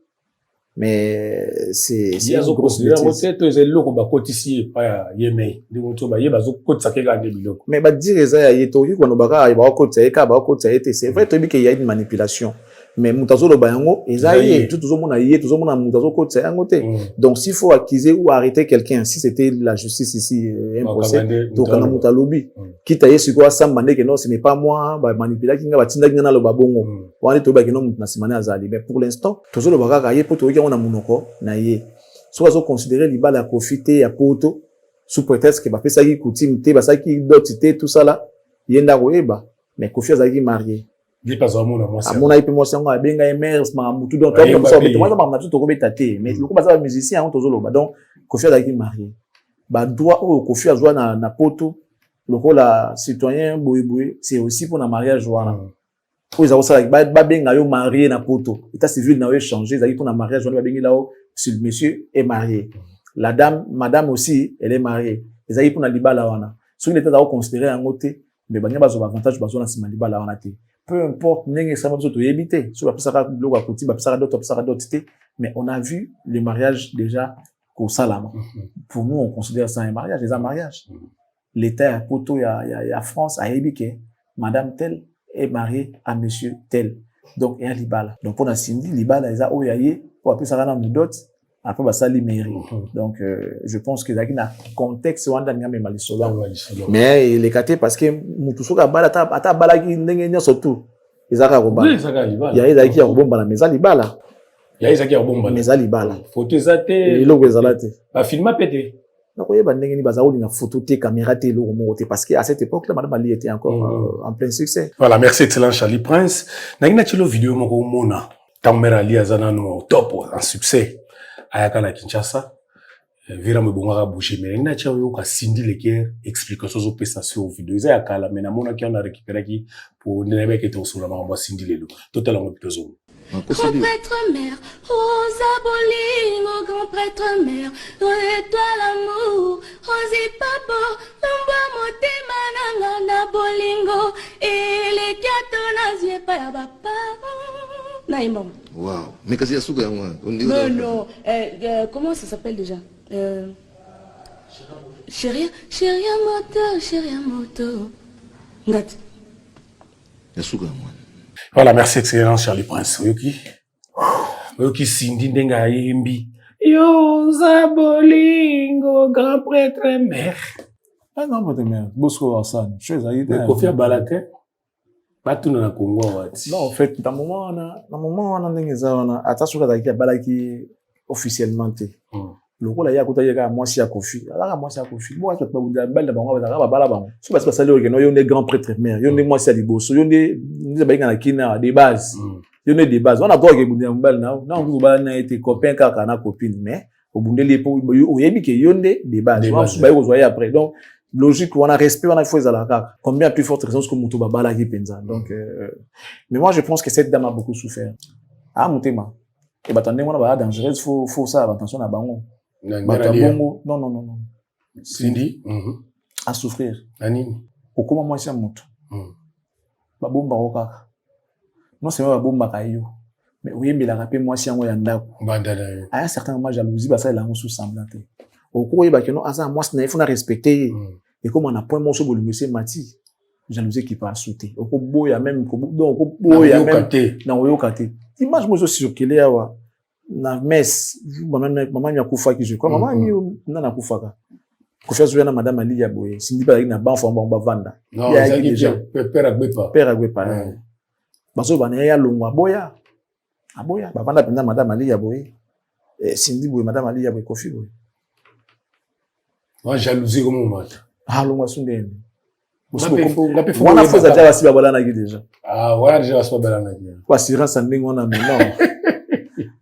Mais c'est azo considérer wote to ezelo ko ba kotisi pa yeme. Ndi moto ba yeba zo kotisa ke ga biloko. Mais ba dire ça yé to ki kono baka ba kotisa ka ba kotisa ete. C'est vrai to bi que y a une manipulation. Mais mutazo lo bayango ezaye tout zo mona yé tout zo mona mutazo kotisa yango te. Donc s'il faut accuser ou arrêter quelqu'un, si c'était la justice ici un procès, donc on a mutalobi qui taillé sur quoi samba que non ce n'est pas moi ba manipuler kinga ba tinda kinga na lo babongo. Wani to ba kino mutna simane azali. Mais pour l'instant tozo lo baka yé pour to on a monoko na yé. Soit zo considérer libala profiter ya poto sous prétexte que ba fait ça qui coutume te ba ça qui dotité tout ça là yenda roeba mais Kofi azaki marié. Dis pas à moi à mon avis moi c'est un benga mère ma mutu donc comme ça moi ça m'a tout tokobé taté mais le coup ça musicien on tozolo ba donc Kofi azaki marié ba droit au Kofi azwa na poto le coup la citoyen boy c'est aussi pour na mariage wana pour ça ça ba benga yo marié na poto état civil na yo changer ça pour na mariage wana ba benga là si le monsieur est marié la dame madame aussi elle est mariée ça pour na libala wana so il était là considérer en côté mais banya ba zo avantage ba zo na sima libala wana te. Peu importe, mais on a vu le mariage déjà qu'au Salama. Pour nous, on considère ça un mariage, c'est un mariage. L'État, Poto, il y a France, à Ebike, madame telle est mariée à monsieur tel. Donc, il y a Libala. Donc, on a Cindy, Libala, il y a Oyaye, pour appeler ça dans dot, après, ça, mairie. Donc, je pense que il y a un contexte, mais il est caté parce que, Moutoussou, ata bala qui n'est surtout. Izaka robala. Il y a Izaki a robomba la meza libala. Il y a Izaki a robomba. Meza libala. Photo zate. Il logo ezalate. Ba filma pété. Na koyeba ndenge ni bazaoli na photo te caméra te logo moté parce que à cette époque là madame Ali était encore en plein succès. Voilà, merci excellent Charlie Prince. Na ngina chilo vidéo moko mona. Tamera Ali azana no top en succès. Ayaka na Kinshasa. Vira mbonga boucher mais ngina chawo ka Cindy Leker explication zo pesa sur vidéo za yakala mais na mona ki on a récupéré qui pour n'aimer que ton sur la maman Cindy Lelo totalement plutôt. Grand prêtre mère, Rosa Bolingo, grand prêtre mère, toi l'amour, Rosi Pabo, Lomba Motema Nanga na Bolingo, et les kato na zye pa ya bapa, Naïma. Waouh. Mais qu'est-ce qu'il y a sous là? Mais non. Comment ça s'appelle déjà? Chérie moto. Ngat. Il y a sous là, moi. Voilà, merci excellence Charlie Prince. Oyoki Cindy ndenga yembi. Yo Zabolingo, grand prêtre mère. Ah non, prêtre mère. Bosco Hassan. Je suis allé. Kofi Balate. Pas tout dans le Congo. Non, en fait, dans le moment on a n'engagé attention à la balaki officiellement té. Le rôle là, il y a moi si à Kofi. Là, moi si à Kofi. Moi, je peux vous dire, belle d'abord, on va faire bala bala. C'est parce que ça, il y a des grands prêtres mères. Il y a des moi si à Liboso. Il y a des bases. Il y a des bases. On a droit que vous dites, non, vous avez été copain car on a copine, mais au bout de l'époque, il y a des bases. Vous voyez après. Donc, logique, on a respect, on a fait ça là. Combien plus forte raison que Moutou Babala qui pensa. Donc, mais moi, je pense que cette dame a beaucoup souffert. Ah, Moutema. Et bah, attendez, on a dangereuse, faut ça, attention à Bango. Non. Cindy, à souffrir. Anine. Au comment moi, c'est un Moutou. Babomba Roka. Non, c'est pas Babomba Kayo. Mais oui, mais la rappel, moi, c'est un Wayanda. À un certain moment, jalousie, bah, ça, il a un sous-semblant. Au cours, il y a non, à ça, moi, il faut respecter. Et comme on a point mon sur le monsieur Mati, jalousie qui part sauter. Au cours, il y a même, donc, au cours, il y a même, non, au côté. Image, moi, aussi, sur qu'il y a, na messe, maman, il y a Koufa qui je crois, maman, il y a Koufa. Koufa, je viens à madame Ali Yaboye. Si dit pas, il y a un bon fond, bon, vanda. Non, il y a déjà. Père Agbepa. Père Agbepa. Baso, il y a l'ongwa, boya. Aboya. Bavanda, pendant madame Ali Yaboye. Cindy Boye, madame Ali Yaboye, Kofi Boye. Moi, jalousie comme on m'a. Ah, l'ongwa, Sundé. On a fait ça déjà, si Babalana déjà. Ah, ouais, déjà, si Babalana quoi, assurance, en ligne, on a, mais non.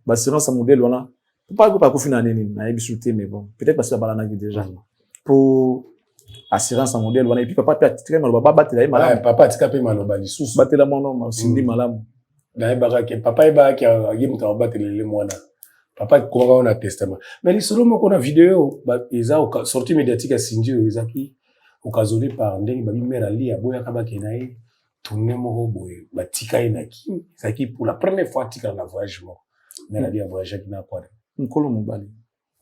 Assurance, en modèle, on a. Pas Kofi Nanini, on a ébisoté, mais bon. Peut-être parce que Babalana déjà. Pour assurance, en modèle, on a, et puis papa, tu as mal, papa, battre la malam. Papa, tu as payé mal au bali, sous. Battre la malam, Cindy malam. Papa, il va, qui a, il va battre les moines. Papa, comment on a testament. Mais les solos, moi, qu'on a vidéo, ils ont sorti médiatique à Cindy, ils ont qui, occasionné par Ndeng, babi mère Ali, à Boya Kabakenaï, tourné mon robot, tika inaki, ça qui, pour la première fois, tika na voyage, moi. Mère Ali a voyagé qui n'a pas de. Nkolo Mobali.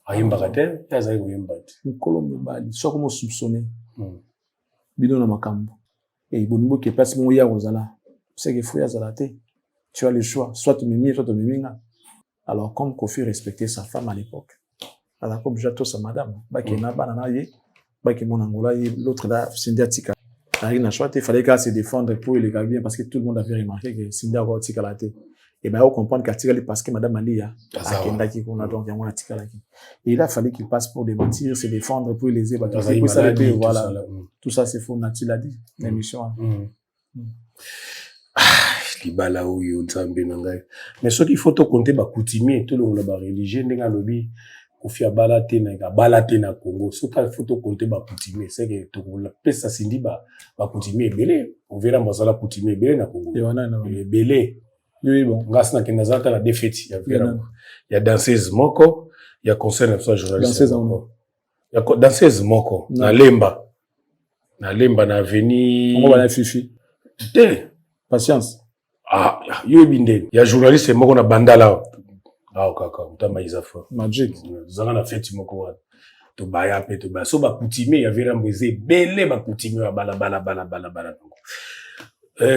Ayimbarate, yazaï Oyembati. Nkolo Mobali, soit comme soupçonné. Bidon na makambo. Et bonbo qui passe mon ya ozala. C'est que fouya zalate. Tu as le choix, soit tu m'aimes, soit tu m'aimes. Alors, comme Kofi respectait sa femme à l'époque, alors comme j'attends sa madame, baki na banana ye, baki mon angola ye, l'autre là, Cindy Atika. Il fallait qu'elle se défendre pour les gars bien parce que tout le monde avait remarqué que Cindy a Atika la tête. Et ben, on comprend qu'Atika parce que madame Alia, Akendaki qu'on a donc un Atika la. Et il a fallu qu'il passe pour démentir, se défendre pour les ébattre. Voilà. Tout ça, c'est faux, Nati l'a dit, l'émission. Libala ou Nzambe nangai. Mais ce qu'il faut te compter, bah, coutumier, tout le monde a religieux, n'enga lobby, Kofi balate na Congo. Ce qu'il faut te compter, bah, coutumier, c'est que tout le monde pèse ça, Cindy, bah, coutumier, belé. On verra, bah, ça la coutumier, belé na Congo. Belé. Oui, bon. Grâce à Kenazata, la défaite. Il y a danseuse moko, il y a concert de journaliste. Danseuse moko. Il y a danseuse moko. Na Lemba. Na Lemba, na Veni. On va la fifi. Patience. Ah, yo binde. Il y a journaliste moko na bandala. Ah, kaka, utama izafa. Magic. Zanga na fête moko wa. To baya pe to baya. So ba coutumier, il y avait ramboué belé ba coutumier bala.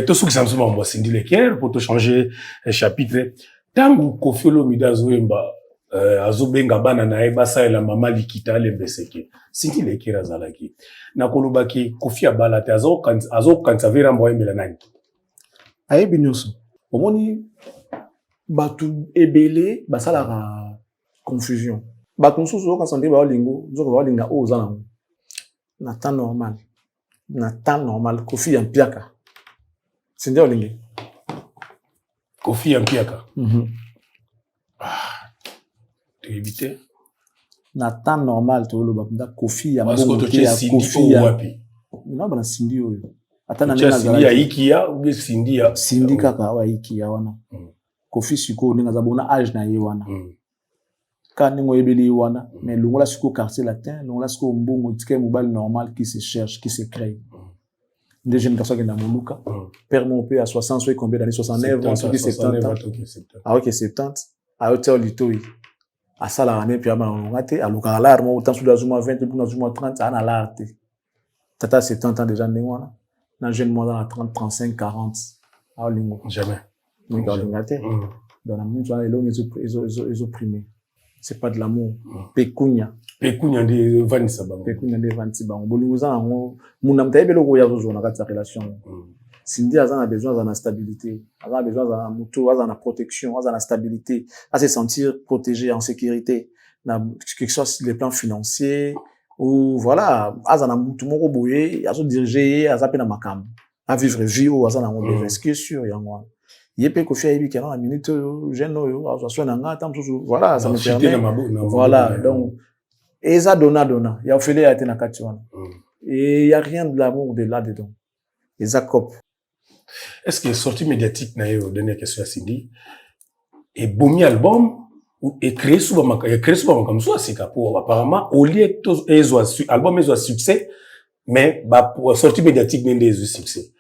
Tout ce qui s'en souvent, moi, Cindy Leker, pour te changer un chapitre. Tangu Kofi Olomide Azoemba, Azobenga bana na eba sa la mama likita le beseke. Cindy Leker azalaki. Na kolobaki Kofi abalate azo kanza vera mboembela nani. Ayebi nyonso. Omoni batu ebele basala confusion. Batu nsusu ka sande ba olingo, nzoko ba olinga o zana. Na temps normal Kofi ampiaka. Cindy olingi. Kofi ampiaka. Tu éviter. Na temps normal to lo bakunda Kofi ya mbongo ke Kofi ya wapi. Na bana Cindy oyo. Atana nena Cindy ya ikia ou Cindy ya Cindy kaka wa ikia wana. Kofi siko ninga zabona âge na ye wana. Quand ningo ebeli wana, mais longola siko quartier latin, longola siko mbongo tike mobile normal qui se cherche, qui se crée. Des jeunes garçons qui sont dans Moluka. Père mon père à 60, soit combien d'années, 69 ans, 70 ans. Ah, ok, 70. À hauteur litoi. À ça, la année, puis à Manongate, à Lukarlar, moi, autant sous la Zuma 20, puis dans Zuma 30, à l'arte. Tata 70 ans déjà, dans un jeune moi dans 30, 35, 40. Ah, lingo. Jamais. Donc, dans l'ingate. Dans la même journée, ils ont primé. C'est pas de l'amour. Pécunia. Pécunia de Vanessa. Pécunia de Vanessa. Bolingouza, mon âme, t'as besoin de la relation. Cindy a besoin de la stabilité. A besoin de la moto, de la protection, de la stabilité. À se sentir protégé, en sécurité. Quelque chose sur les plans financiers. Ou voilà, à la moto, mon roboué, à se diriger, à zapper dans ma cam. À vivre vie ou à la moto. Ce qui est sûr, il y a moi. Il peut que faire une la minute jeune voilà ça me permet voilà donc et ça donna il y a fait les na katiwana et il y a rien de l'amour de là dedans et ça cop est-ce que sortie médiatique na yo dernière question à Cindy et bomi album ou écrit souvent comme ça c'est pour apparemment au lieu que album est succès mais bah pour sortie médiatique n'est des succès.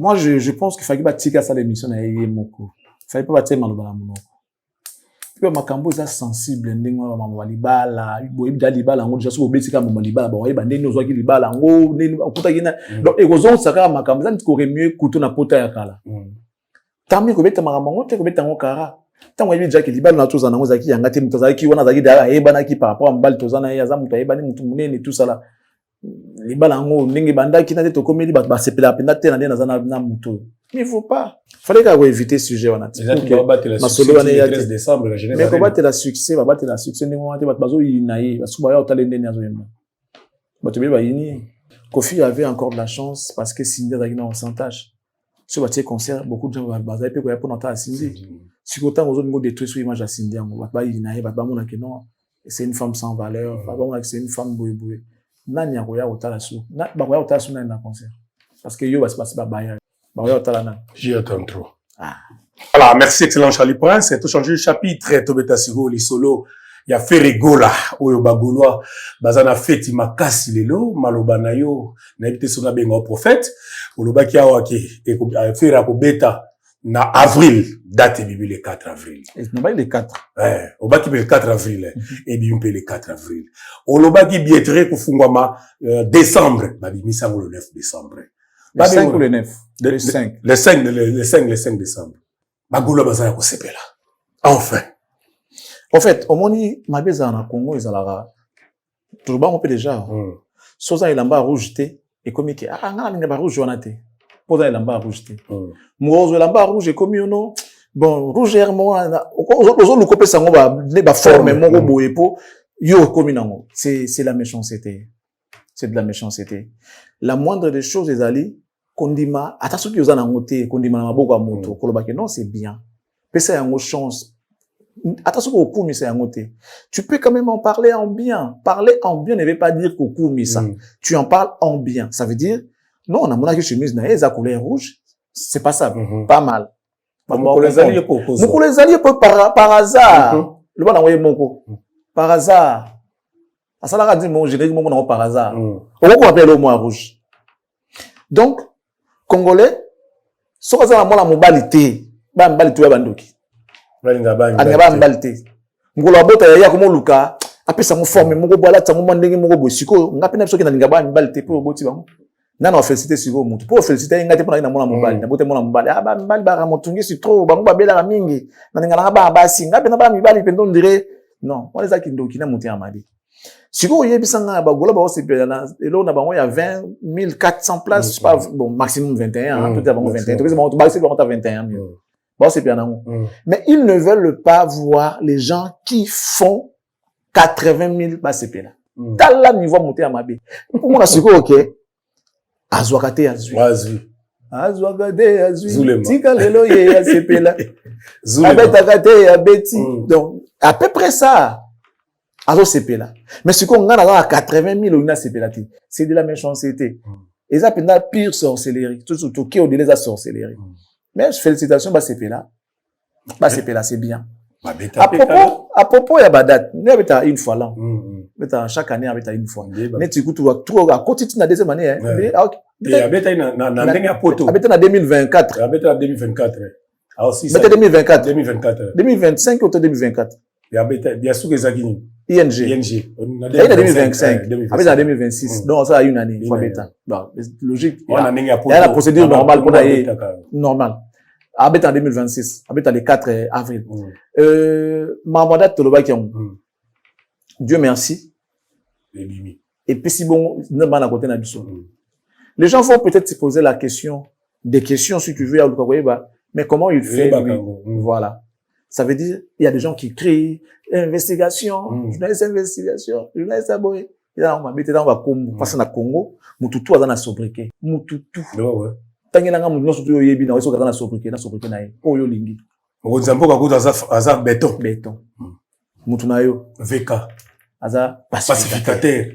Moi, je pense qu'il fallait pas tirer ça l'émission à Yemoko. Il fallait pas tirer Malobala Monoko. Puis, ma cambo est sensible, n'engo ma libala, il y a libala, on déjà sur obéti comme mon libala, bon, il y a des nos qui libala, on kuta gina. Donc, egozo saka ma cambo, ça n'aurait mieux couteau na pota ya kala. Tammi ko beta maramongo, te ko beta ngokara. Tant il déjà que libala na tous en zaki yanga te mutazaki wana zaki da ebana ki par rapport à mbal tozana ya zamu ta ebani mutu munene tout ça là. Libala ngo ndenge banda ki na te to komeli ba sepela penda te na mutu. Mais il faut pas. Fallait qu'on éviter ce sujet wana. Ma solo wana ya 13 décembre la jeunesse. Mais combattre la succès, va battre la succès ndenge wana te bazo inayi, basu ba ya otale ndeni azo yemba. Bato be ba yini. Kofi avait encore de la chance parce que Cindy a gagné en pourcentage. Sur le concert, beaucoup de gens vont baser pour pour noter à Cindy. Si autant aux autres mots détruire sur l'image à Cindy, on va pas inayi, va pas mon que non. C'est une femme sans valeur, va pas c'est une femme bouboué. Nani akoya otala su. Na ba koya otala su na concert. Parce que yo va se passer ba baya. Ba koya otala na. J'y attends trop. Voilà, merci excellent Charlie Prince. C'est tout changé le chapitre Tobeta Sigo li solo. Ya Ferregola oyo bagoloa bazana feti makasi lelo maloba na yo na ebite sona benga prophète oloba ki awa ki e fera ko beta na avril date bibi le 4 avril. Et non pas le 4. Oba ki le 4 avril et bibi le 4 avril. Oloba ki bietre ko fungwama décembre ba bimisa le 9 décembre. Le 5 ou le 9? Le 5. Le 5 décembre. Bagoloa bazana ko sepela. Enfin. En fait, au moni mabeza na Congo ezalaka tout ba on peut déjà soza ilamba rouge té et comme que ngana ninga ba rouge wana té poza ilamba rouge té mozo ilamba rouge comme yono bon rouge mo ozo lu kopé sango ba forme moko boye po yo comme nango c'est la méchanceté, c'est de la méchanceté. La moindre des choses ezali kondima attention ki ozana ngoté kondima na maboko ya moto koloba que non c'est bien pesa yango chance. Attention au coup, mais tu peux quand même en parler en bien. Parler en bien ne veut pas dire qu'au coup, mais ça. Tu en parles en bien. Ça veut dire, non, on a mon chemise, na couleur rouge. C'est pas ça. Pas mal. Mon les alliés par hasard. Le bon envoyé moko. Par hasard. À ça, là, dit, mon générique, mon par hasard. On va appeler au moins rouge. Donc, Congolais, so ça, moi, la mobilité. Ba mobilité, ya bandoki. Angaba mbalite ngolo bota ya ko moluka apesa mo forme moko bola tsango mandenge moko bosiko ngapena biso kina ngaba mbalite po boti bango nana féliciter siko mutu po féliciter ngate po na mona mobali na bote mona mobali ba mbali ba motungi si trop bango ba bela mingi na ngala ba basi ngapena ba mibali pendo ndire non on les a kindoki na mutu amadi siko yebisanga ba gola ba osepela na elo na bango ya 20400 places pas bon maximum 21 peut-être bango 21 to ba ba c'est 21 bon, c'est bien mais ils ne veulent pas voir les gens qui font 80 000 CP là. Dans la niveau monté à Mabé. Pour moi, c'est ok. Azouakate azui. Azouakate azui. Tika lelo ye CP là. Abetakate abeti. Donc, à peu près ça. Azo CP là. Mais ce qu'on a à 80 000 ou une CP là, c'est de la méchanceté. Et ça, c'est pire sorcellerie. Tout qui au délai de la sorcellerie. Mais félicitations, bah c'est là, c'est bien. À propos, il y a date. Nous avons une fois là. Chaque année, avec une fois. Mais tu écoutes, à côté de la deuxième année. Et avec en 2024. Avec en 2024. Alors, si ça. 2024. 2024. 2025 ou 2024. Il y a bien sûr que ça qui ING. ING. Il y a 2025. Avec en 2026. Donc, ça a une année. Logique. Il y a la procédure normale qu'on a eu. Normale. Avec en 2026. Avec en le 4 avril. Mamada Tolobaki. Dieu merci. Et puis si bon, les gens vont peut-être se poser la question, des questions si tu veux, mais comment il fait lui? Voilà. Ça veut dire, il y a des gens qui crient, investigation, journaliste investigation, journaliste aboyé. Et là, on va mettre dans le passer dans le Congo, Mututu a dans la sobriquet. Mututu. Tant qu'il y a un monde surtout yebi na weso dans sobriquet na ye. Oyo lingi. Au Zambo kako aza béton. Béton. Mutu na yo. VK. Aza pacificateur.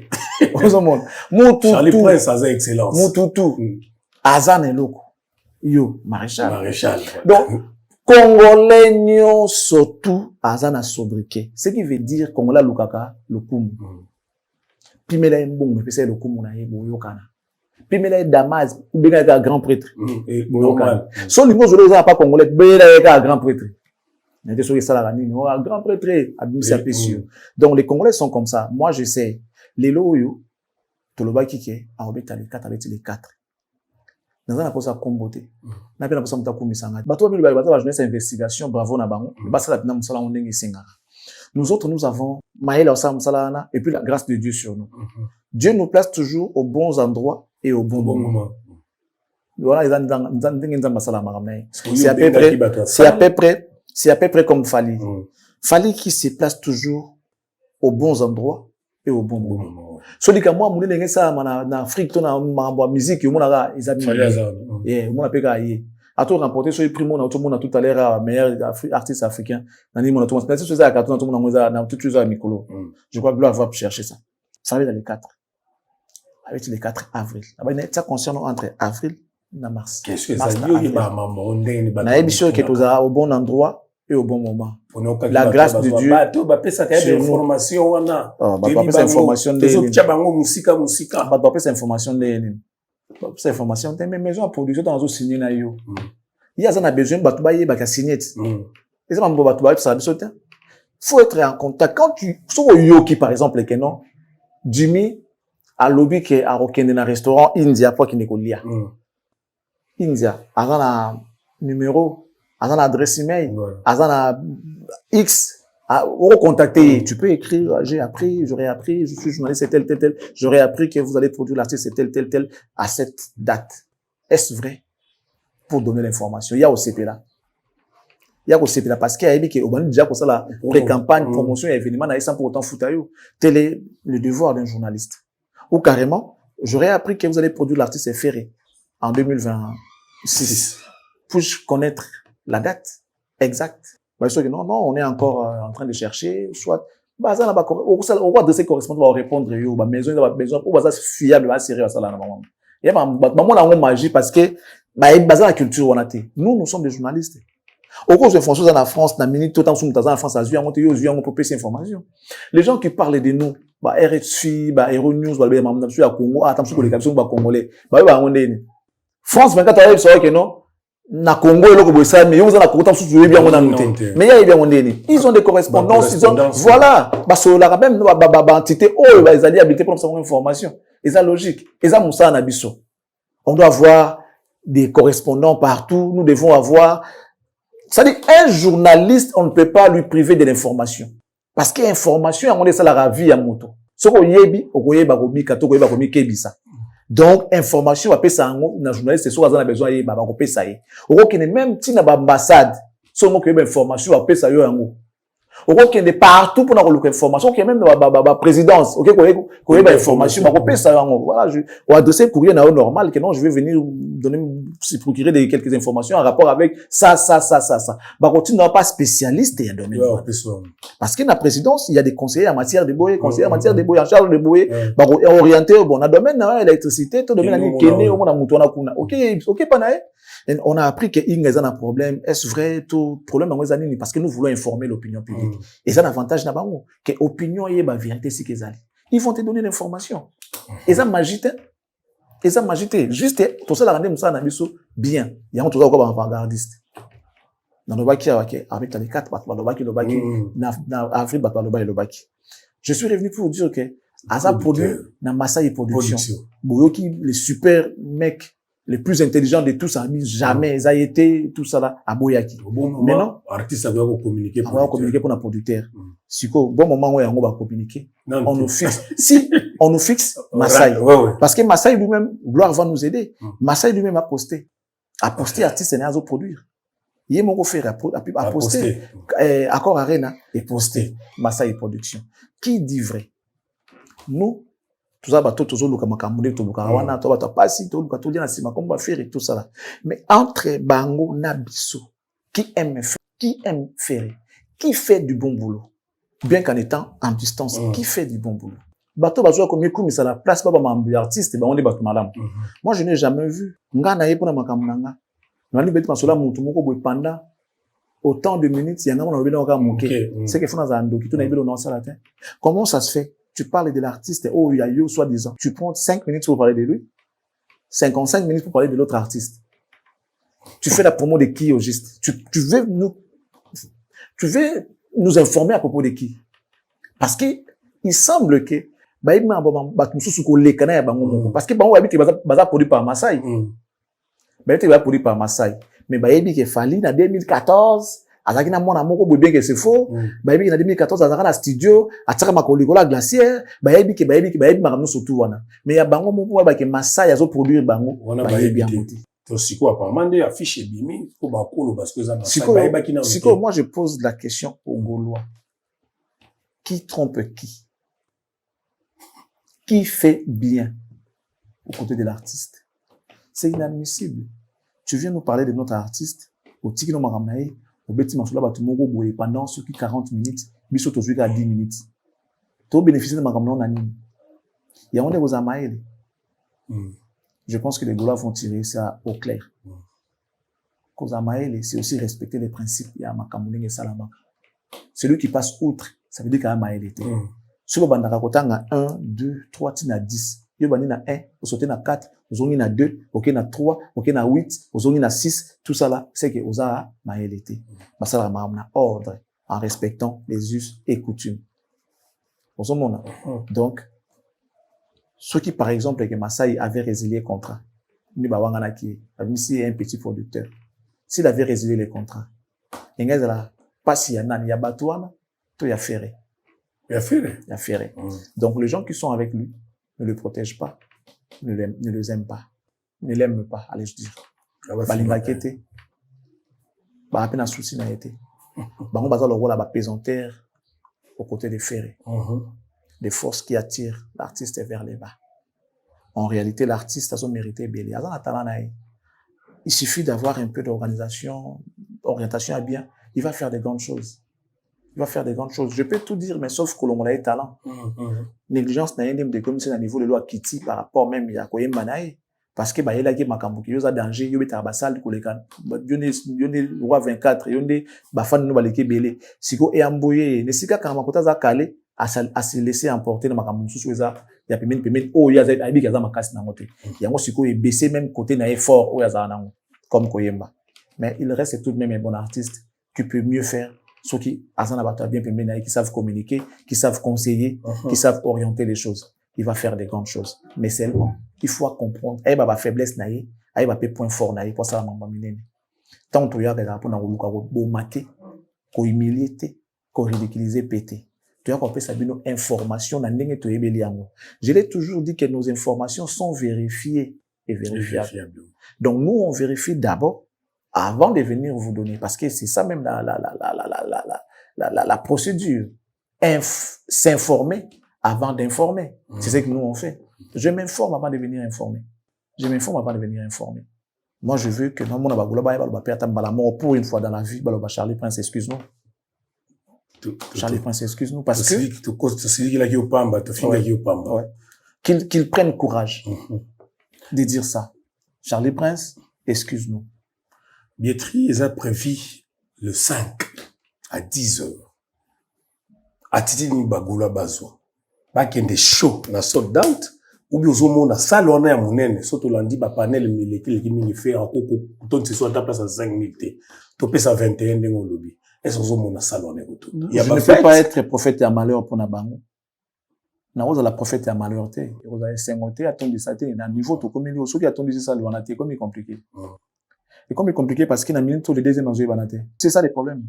Mututu. Charlie Prince aza excellence. Mututu. Aza neloko. Yo, maréchal. Maréchal. Donc, Congolais surtout aza na sobriquet. Ce qui veut dire Congolais lukaka lokumu. Pimela mbongo pesa lokumu na ye boyokana. Pimela Damas ou bien un grand prêtre. Normal. Son niveau je ne pas Congolais, bien un grand prêtre. Mais sur ça la ligne, un grand prêtre c'est sûr. Donc les Congolais sont comme ça. Moi je sais les loyo toloba kike a obeta les 4 avec les 4. Dans un approche à comboter. Na pena posa mutaku misanga. Bato ba ba ba jeunesse investigation bravo na bango. Ba sala pina musala on ndenge singara. Nous autres nous avons maïla osam salana et puis la grâce de Dieu sur nous. Dieu nous place toujours aux bons endroits et au bon moment. Voilà, c'est à peu près comme Fali. Fali qui se place toujours aux bons endroits et au bon moment. Celui que moi, mon nègre ça, en Afrique, ton en musique, mon aga, ils ont mis, mon apéga y. À tout remporter sur les prix, mon tout le monde a tout à l'heure meilleur artiste africain. Nani mon tout le monde. Mais c'est ça, quand tout le monde a tout chose à Mikolo. Je crois que là, va chercher ça. Ça va dans les 4. Avec les 4 avril. Ça concerne entre avril et mars. Qu'est-ce que ça dit? Na émission qui est au bon endroit et au bon moment. La grâce de Dieu. Sur information, on a. Information de cette information, mais maison à production dans un signé na yo. Il y a besoin de signer. Et ça faut être en contact. Quand tu, sur Yoki par exemple, que non, Jimmy, à lobby qui est à Rokende dans un restaurant India pour qu'il ne connaisse pas. India, avant un numéro, avant l'adresse email, avant un X, au contacter, tu peux écrire, j'ai appris, j'aurais appris, je suis journaliste, c'est tel, j'aurais appris que vous allez produire l'artiste, c'est tel, à cette date. Est-ce vrai? Pour donner l'information. Il y a au CP là. Parce qu'il y a dit qu'on a déjà pour ça la pré-campagne, promotion et événement, sans pour autant foutre. Tel est le devoir d'un journaliste. Ou carrément, j'aurais appris que vous allez produire l'artiste Ferré en 2026. Puis-je connaître la date exacte? Bah, je dis que non, on est encore en train de chercher, soit, bah, ça n'a pas, on va adresser correspondant, on va répondre, bah, maison, on va ça fiable, va sérieux, ça là, normalement. Et bah, on a une magie parce que, bah, basé la culture, on a été. Nous sommes des journalistes. Au cours de François dans la France, dans minute, tout en sous, dans la France, à Zuya, on peut ces informations. Les gens qui parlent de nous, bah, RFI, bah, Hero News, bah, à Congo, attention, les captions, bah, congolais, bah, on est, France 24, ça va que non, na Congo, et là, ça, mais ils ont la courte, sous, bien, on a noté. Mais il y a bien, on est, ils ont des correspondances, ils ont, voilà, bah, sur la même, bah, entité, oh, bah, ils allaient habiter pour savoir information. Et ça, logique. Et ça, Moussa, en abisso. On doit avoir des correspondants partout, nous devons avoir, c'est-à-dire, un journaliste, on ne peut pas lui priver de l'information. Parce que l'information, on est ça la vie à moto. Ce qu'on yebi, on yeba komi kato, on yeba komi kebisa. Donc, information, on peut ça en un journaliste, c'est soit on a besoin de yeba, on peut ça y. On voit qu'il est même si na ambassade, si on a information, on peut ça y en haut. Ok, de partout pour avoir l'information, ok, même la présidence, ok, qu'on ait l'information, voilà, on adresser courrier normal, que non, je vais venir donner, se procurer quelques informations en rapport avec ça. Bah, quand tu n'es pas spécialiste, il y a domaine. Parce que dans la présidence, il y a des conseillers en matière de boyer, conseillers en matière de boyer, en charge de boyer, bah, orienté, bon, dans le domaine, l'électricité, tout le domaine, ok, pas naïf. On a appris qu'il y a un problème. Est-ce vrai tout problème dans les années parce que nous voulons informer l'opinion publique. Et ça l'avantage là-bas que l'opinion est la vérité c'est qu'ils allaient. Ils vont te donner l'information. Et ça magité. Et ça magité. Juste tout ça la rendre ça na bien. Il y a un truc comme avant-gardiste. Dans le baki avec les 4 battements le baki na avril battements le baki. Je suis revenu pour vous dire que Asa produit na Masai production. Boyoki les super mecs les plus intelligents de tous en mis jamais ils a été tout ça là à Boyaki. Maintenant artiste va communiquer pour un producteur. Siko bon moment où on va communiquer. On nous fixe si on nous fixe Masai parce que Masai lui-même gloire va nous aider. Masai lui-même a posté artiste et à produire. Il est mon faire à poster accord Arena et poster Masai production. Qui dit vrai? Nous tout ça bateau toujours le kamakamune tout le kawana tout bateau passi tout le bateau bien assis ma comme va faire et tout ça là mais entre bango nabiso qui aime faire qui fait du bon boulot bien qu'en étant en distance qui fait du bon boulot bateau bateau comme écoute mais ça la place pas ma artiste ben on est bateau madame moi je n'ai jamais vu ngana yepo na makamunanga nani beti masola mutu moko boy pendant autant de minutes il y en a on a encore manqué c'est que faut dans un doki tout na belo non ça là comment ça se fait? Tu parles de l'artiste, oh, il y a eu, soi-disant. Tu prends 5 minutes pour parler de lui. 55 minutes pour parler de l'autre artiste. Tu fais la promo de qui au juste? Tu veux nous informer à propos de qui? Parce que, il semble que, parce que, baza produit par Masai. Produit par Masai. Mais, que Fali, en 2014, azaki na mwana moko boye bien que c'est faux bayebi na 2014 azaka na studio ataka makolikola glacière bayebi makamno surtout wana mais ya bango moko ba ke Masai azo produire bango bayebi yango to siko apparemment des affiches bimi ko ba kolo parce que ça Masai bayebi ki na siko moi je pose la question aux Gaulois qui trompe qui fait bien aux côtés de l'artiste c'est inadmissible tu viens nous parler de notre artiste au tiki no makamnae au bêtis masoula batumoko boye pendant ce qui 40 minutes biso to à 10 minutes to bénéficier de makamno na nini ya onde vous amaele je pense que les Gaulois vont tirer ça au clair cause amaele c'est aussi respecter les principes ya makamulenge salama celui qui passe outre ça veut dire qu'il a amaele était sur bandaka kotanga 1 2 3 tina 10 yo bani na 1 au sauter na 4 ozongi na 2 ok na 3 ok na 8 ozongi na 6 tout ça là c'est que oza maelete basala na ordre en respectant les us et coutumes donc ceux qui par exemple que Masai avait résilié le contrat ni bawanga ki même si un petit producteur s'il avait résilié le contrat ngezala pasi ya nani ya batwana to ya ferré donc les gens qui sont avec lui ne le protègent pas, ne les aiment pas, ne l'aiment pas, allez-je dire. Balinga kete, ba apena souci na été. Bango baza le rôle à pesanteur aux côtés des ferrés, des forces qui attirent l'artiste vers les bas. En réalité, l'artiste a son mérité bien. Il suffit d'avoir un peu d'organisation, orientation à bien, il va faire des grandes choses. Je peux tout dire, mais sauf que l'on a talent. Négligence n'a rien de comme c'est à niveau de loi Kitty par rapport même à quoi Manaï. Parce que, bah, il y a des makambuki, il y a danger, il y a des tabassales, il y a des roi 24, il y a des bafan nous baleke belé. Siko et amboye, ne sika quand makota za calé, à se laisser emporter dans makambuki, sous ça, il y a piment, oh, il y a des habits qui a makas na moté. Il y a un siko et baissé même côté na effort, oh, il y a za nango, comme Koyemba. Mais il reste tout de même un bon artiste qui peut mieux faire. Ceux qui, bien qui savent communiquer, qui savent conseiller, qui savent orienter les choses. Il va faire des grandes choses. Mais seulement, il faut comprendre, bah, faiblesse naïe, bah, point fort naïe, pour ça, maman minene. Tant que tu as des rapports dans le cas, bon maté, qu'on humilié, qu'on ridiculisé, pété. Tu as compris ça, une information, je l'ai toujours dit que nos informations sont vérifiées et vérifiables. Donc, nous, on vérifie d'abord, avant de venir vous donner, parce que c'est ça même la procédure. S'informer avant d'informer. C'est ce que nous on fait. Je m'informe avant de venir informer. Je m'informe avant de venir informer. Moi, je veux que dans mon pour une fois dans la vie, Charlie Prince, excuse-nous. Charlie Prince, excuse-nous. Parce que qu'il prenne courage de dire ça. Charlie Prince, excuse-nous. Billetterie est prévu le 5 à 10 heures. À Titini Bagoula Bazwa. Bakende show na sold out. Ou bien au na salon ya monene. Soto landi ba panel miliki qui mini fait en coco. Ton se soit ta place à 5000 T. To pesa 21 dengo lobby. Est-ce que au na salon ya goto. Je ne peux pas être prophète à malheur pour na bango. Na oza la prophète à malheur té. Oza esengoté attendi ça té na niveau to comme au soki attendi ça le té comme compliqué. Et comme compliqué parce qu'il a mis tout le deuxième enjeu banaté. C'est ça le problème.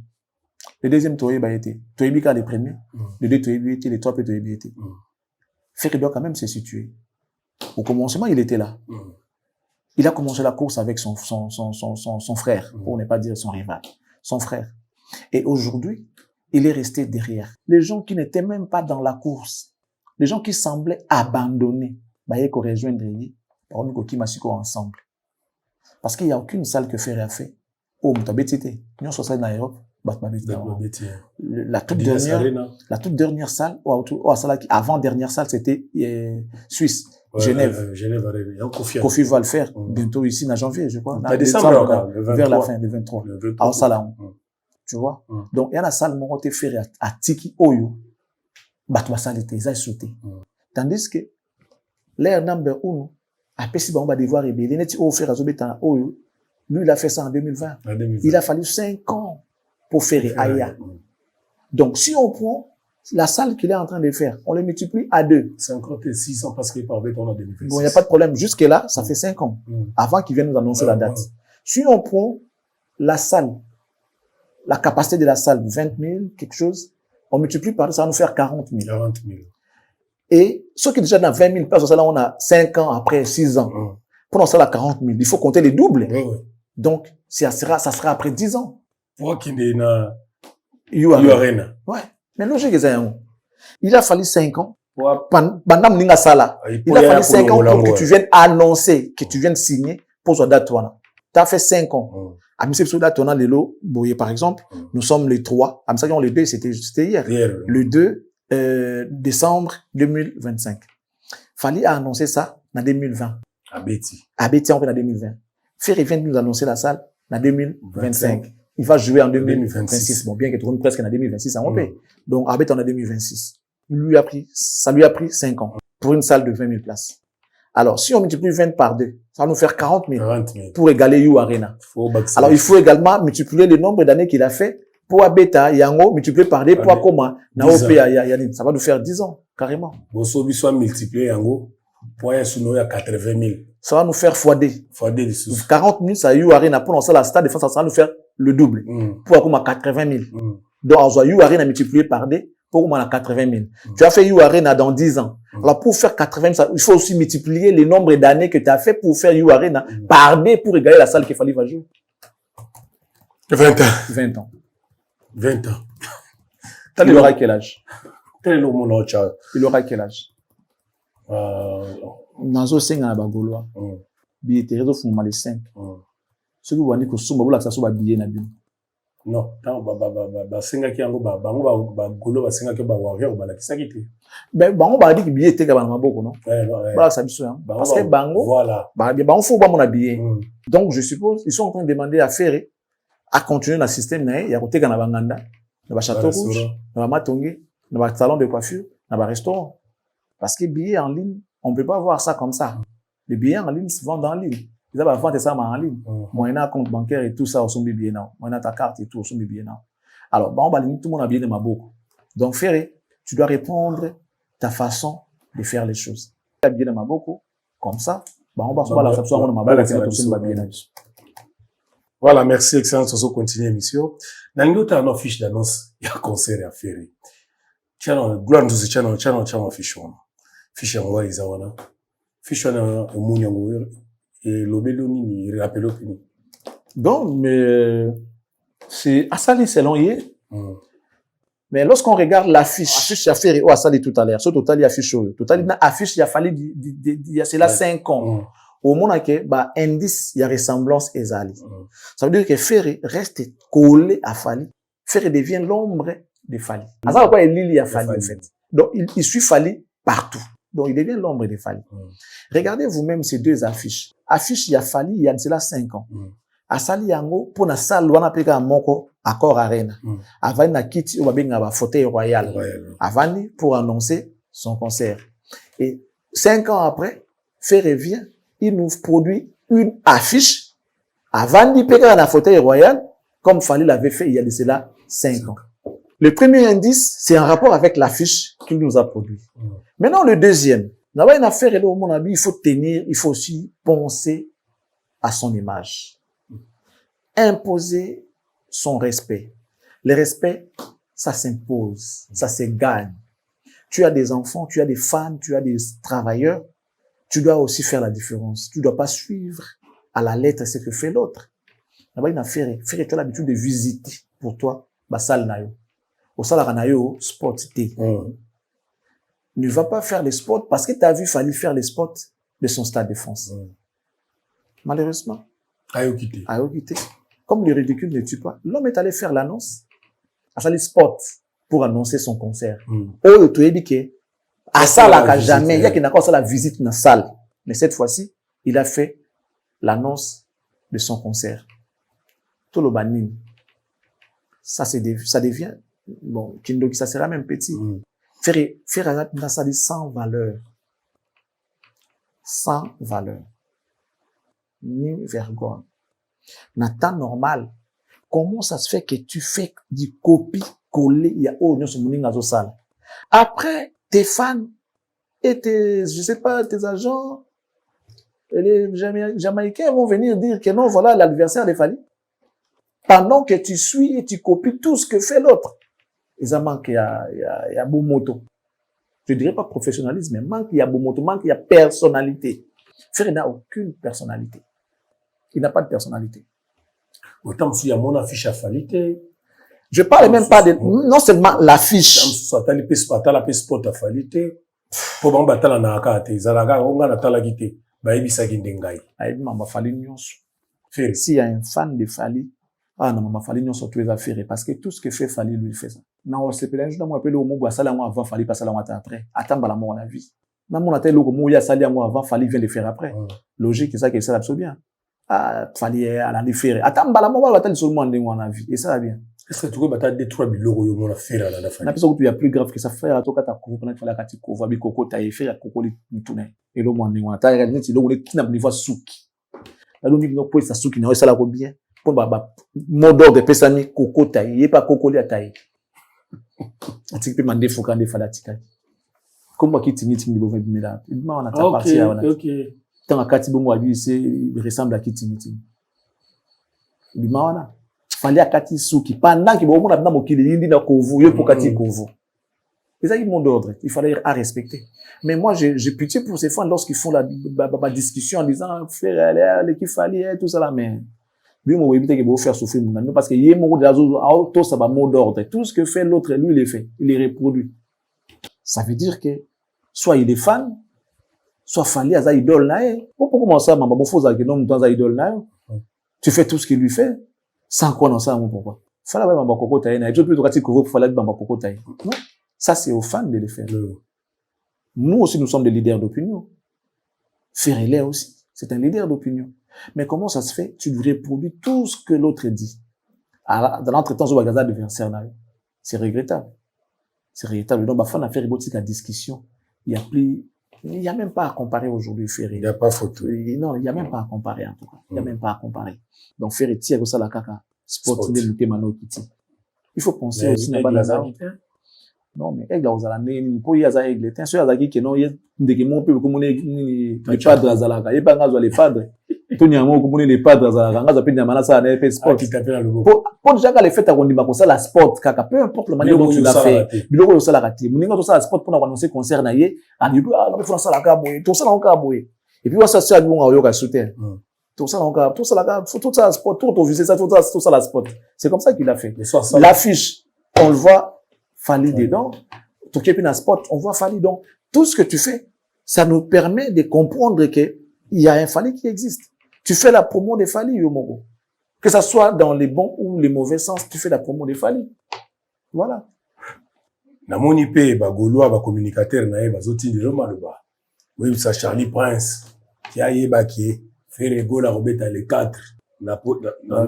Le deuxième tour est été. Toyibika les premiers. Le deux toyibika, les trois peut toyibika. Ferry doit quand même se situer. Au commencement, il était là. Il a commencé la course avec son frère, pour ne pas dire son rival. Son frère. Et aujourd'hui, il est resté derrière. Les gens qui n'étaient même pas dans la course, les gens qui semblaient abandonnés, bah, ils rejoindre par nous qui masiko ensemble. Parce qu'il n'y a aucune salle que Ferry a fait. Oh, m'tabetité. Nous sommes dans l'Europe. La toute dernière salle, avant dernière salle, c'était Suisse, Genève. Kofi va le faire bientôt ici, en janvier, je crois. Vers la fin, le 23. À Salon. Tu vois? Donc, il y a la salle, mon côté Ferry à Tiki Oyo. Batma salle était, ils ont sauté. Tandis que, l'air number 1, à Pessi, on va devoir révéler, net au faire à Zobeta Oyo. Lui, il a fait ça en 2020. Il a fallu 5 ans pour faire Aya. Donc, si on prend la salle qu'il est en train de faire, on le multiplie à 2. 56 ans parce qu'il parle en 2026. Bon, il n'y a pas de problème. Jusque-là, ça fait 5 ans. Avant qu'il vienne nous annoncer la date. Si on prend la salle, la capacité de la salle, 20 000, quelque chose, on multiplie par ça va nous faire 40 000. 40 000. Et ceux qui déjà dans 20 000 places, là, on a 5 ans après, 6 ans. Pour nous, ça à 40 000. Il faut compter les doubles. Donc, ça sera après 10 ans. Pour qu'il y ait une Arena. Ouais. Mais logique, il a fallu 5 ans. Il a fallu 5 ans pour que tu viennes annoncer, que tu viennes signer pour ce date. Tu as fait 5 ans. À M. date, on a les lots, par exemple. Nous sommes les 3. À M. le 2, c'était hier. Le 2 décembre 2025. Fallait annoncer ça en 2020. À Betty, on fait en 2020. Ferry vient de nous annoncer la salle en 2025. Il va jouer en 2026. Bon, bien que tout le monde presque en 2026, on paye. Donc, Abet en 2026. Ça lui a pris 5 ans pour une salle de 20 000 places. Alors, si on multiplie 20 par 2, ça va nous faire 40 000 pour égaler You Arena. Alors, il faut également multiplier le nombre d'années qu'il a fait pour Abeta, Yango, multiplié par 2, pour Akoma, ça va nous faire 10 ans, carrément. Bon, si soit multiplié Yango, pour un souno, il y a 80 000. Ça va nous faire x2. 40 000, ça You Arena, pour lancer la stade de France, ça va nous faire le double. Pour Akoma, 80 000. Donc, on doit You Arena multiplié par 2, pour Akoma, 80 000. Tu as fait You Arena dans 10 ans. Alors, pour faire 80 000, il faut aussi multiplier le nombre d'années que tu as fait pour faire You Arena par 2 pour égaler la salle qu'il fallait va jouer. 20 ans. 20 ans. 20 ans. Il aura quel âge? Il aura quel âge? Nazo senga na bagolwa. Billet réseau fuma les 5. Ceux qui vont dire que sumba bula ça soba billet na bino. Non, tant senga ki yango bango golo senga ke ba warrior ba la kisaki te. Ben bango ba dit que billet te ka ba maboko non. Ba ça biso hein. Parce que bango voilà. Bango faut ba mon billet. Donc je suppose ils sont en train de demander à Ferry à continuer dans le système na ya koteka na banganda, na ba château rouge, na ba matonge, na ba salon de coiffure, na ba restaurant. Parce que billets en ligne, on ne peut pas voir ça comme ça. Les billets en ligne se vendent en ligne. Ils ont vendu ça en ligne. Moi, il y a un compte bancaire et tout ça, au son billets now. Moi, il y a ta carte et tout, au son billets now. Alors, bon, tout le monde a billet de ma boucle. Donc, Ferry, tu dois répondre ta façon de faire les choses. Tu as billet de ma boucle, comme ça, on va faire la façon de ma boucle. Voilà, merci, excellence. On continue l'émission. Dans le temps, on a une fiche d'annonce, il y a un concert à Ferry. Tiens, gloire nous y tiens, fiche on. Fiche en wa izawana. Fiche on au mounyango et l'obéloni ni rappelé opini. Bon, mais c'est à ça les salons hier. Mais lorsqu'on regarde l'affiche, il y a fait, ça dit tout à l'heure, ce total, il y a affiche, total, il y a affiche, il y a fallu, il y a cela 5 ans. Au moment que, bah, indice, il y a ressemblance et zali. Ça veut dire que Ferré reste collé à Fali. Ferré devient l'ombre de Fali. À ça, pourquoi il y a Fali, en fait. Donc, il suit Fali partout. Donc, il devient l'ombre de Fali. Regardez vous-même ces deux affiches. Affiche, il y a Fali, il y a cela 5 ans. À Sali Yango, pour la salle, on a pris un moko, accord arena. Avant, na kiti, on va bien avoir fauteuil royal. Avant, pour annoncer son concert. Et 5 ans après, Ferré vient, il nous produit une affiche avant d'y payer un fauteuil royal, comme Fali l'avait fait il y a de cela 5 ans. Le premier indice, c'est en rapport avec l'affiche qu'il nous a produit. Maintenant, le deuxième, là-bas, une affaire, il faut tenir, il faut aussi penser à son image. Imposer son respect. Le respect, ça s'impose, ça se gagne. Tu as des enfants, tu as des fans, tu as des travailleurs, tu dois aussi faire la différence. Tu dois pas suivre à la lettre ce que fait l'autre. Là-bas, il a fait, tu as l'habitude de visiter pour toi, bah, salle nayo. Au salle nayo, sport, ne va pas faire les sports parce que tu as vu, fallait faire les sports de son stade de France. Malheureusement. Ayokité. Comme le ridicule ne tue pas, l'homme est allé faire l'annonce à salle sport pour annoncer son concert. Oh, tu as dit que, à ça, là, jamais, il y a qui n'a pas la visite dans la salle. Mais cette fois-ci, il a fait l'annonce de son concert. Tout le banin. Ça devient, bon, Kindoki, ça sera même petit. Faire dans sa vie sans valeur. Sans valeur. Ni vergogne. Dans temps normal, comment ça se fait que tu fais du copie-coller, il y a, oh, nous sommes dans salle. Après, tes fans et tes, je sais pas, tes agents, et les Jamaïcains vont venir dire que non, voilà l'adversaire de Fali. Pendant que tu suis et tu copies tout ce que fait l'autre. Ils en manquent, il y a beau moto. Je dirais pas professionnalisme, mais manque, il y a beau moto, manque, il y a personnalité. Frère, il n'a aucune personnalité. Il n'a pas de personnalité. Autant si il y a mon affiche à Fali. Je parle même pas de, non seulement l'affiche. S'il y a un fan de Fali, ah non, maman Fali, nous sommes tous les affaires, parce que tout ce que fait Fali, lui, il fait ça. Non, c'est pas, je dois m'appeler au Mougou, ça, là, moi, avant Fali, pas ça, là, moi, après. Attends, bah, là, moi, on a vu. Non, mon attel, au Mougou, il y a ça, là, moi, avant Fali, vient le faire après. Logique, c'est ça qui est ça, absolument bien. Ah, Fali, à la faire. Attends, bah, là, moi, on va attendre seulement, on a vu. Et ça va bien. Est-ce que tu peux battre des 3 000 euros, on a fait, là, la Fali? N'importe où, il y a plus grave que ça, faire, à toi, quand t'as couru, pendant que tu fais la carte, couvre, avec Coco, t'as fait, à Coco, les tourner. Et là, moi, on a t'as regardé, tu dois, qui n'a pas niveau souki. Là, nous, nous, pour ça, souki, nous, ça, la bien. Pour mot d'ordre de pesami coco taille et pas coco li taille atik pe mande foka de falatika comme moi qui tingi tingi bo venir là il m'a on a ta partie là OK tant akati bo moi lui c'est il ressemble à qui tingi tingi il m'a on a fallait akati souki pendant que bo mo na bina mokili yindi na kovu yo pour kati kovu c'est ça qui mot d'ordre il fallait à respecter mais moi j'ai pitié pour ces fans lorsqu'ils font la discussion en disant frère l'équipe fallait tout ça là mais lui, moi, éviter qu'il va faire souffrir mon ami, parce qu'il y a mon auto, ça va mot d'ordre. Tout ce que fait l'autre, lui, il est fait. Il est reproduit. Ça veut dire que, soit il est fan, soit Fali à sa idole, pourquoi commencer à m'en faut ça, que non, dans sa idole, tu fais tout ce qu'il lui fait, sans quoi dans ça, mon pourquoi. Fallait avoir ma coco taille, je peux te que vous fallait avoir ma coco taille. Non. Ça, c'est aux fans de le faire. Nous aussi, nous sommes des leaders d'opinion. Ferré aussi. C'est un leader d'opinion. Mais comment ça se fait? Tu reproduis tout ce que l'autre dit. Dans l'entretemps, sur Bagaza devient cernaire. C'est regrettable. C'est regrettable. Donc, on a fait la discussion. Il y a même pas à comparer aujourd'hui, Ferré. Il n'y a pas photo. Non, il y a même pas à comparer, en tout cas. Il y a même pas à comparer. Donc, Ferré tire ça la caca. Sport, il faut penser aussi à Bagaza. Non, mais aigle aux alanés, pour y avoir aigle, t'es sûr à qui non, il y a des gens qui comme les padres à Zalaka, il y a pas les padres. Tout n'y a pas comme les padres à Zalaka, on a appelé des malades à l'effet sport. Pour déjà les fêtes à Rondima comme ça, la sport, kaka, peu importe la manière dont tu l'as fait, le logo de ça la raté. Mon niveau de ça la sport pour annoncer concert naïe, à du ah, on fait ça la caboye, tout ça la caboye. Et puis ça c'est bon à yoga souter. Tout ça la tout ça la tout ça sport, tout viser ça, tout ça la sport. C'est comme ça qu'il a fait. L'affiche, on le voit. Fali dedans. Toké puis dans sport, on voit Fali. Donc, tout ce que tu fais, ça nous permet de comprendre que il y a un Fali qui existe. Tu fais la promo des Fali, Yomoro. Que ça soit dans les bons ou les mauvais sens, tu fais la promo des Fali. Voilà. Namoni pe ba Gaulois ba communicateur na ye bazoti ndiro maloba. Oui, ça Charlie Prince qui a yeba qui fait les goals à Robeta les 4 na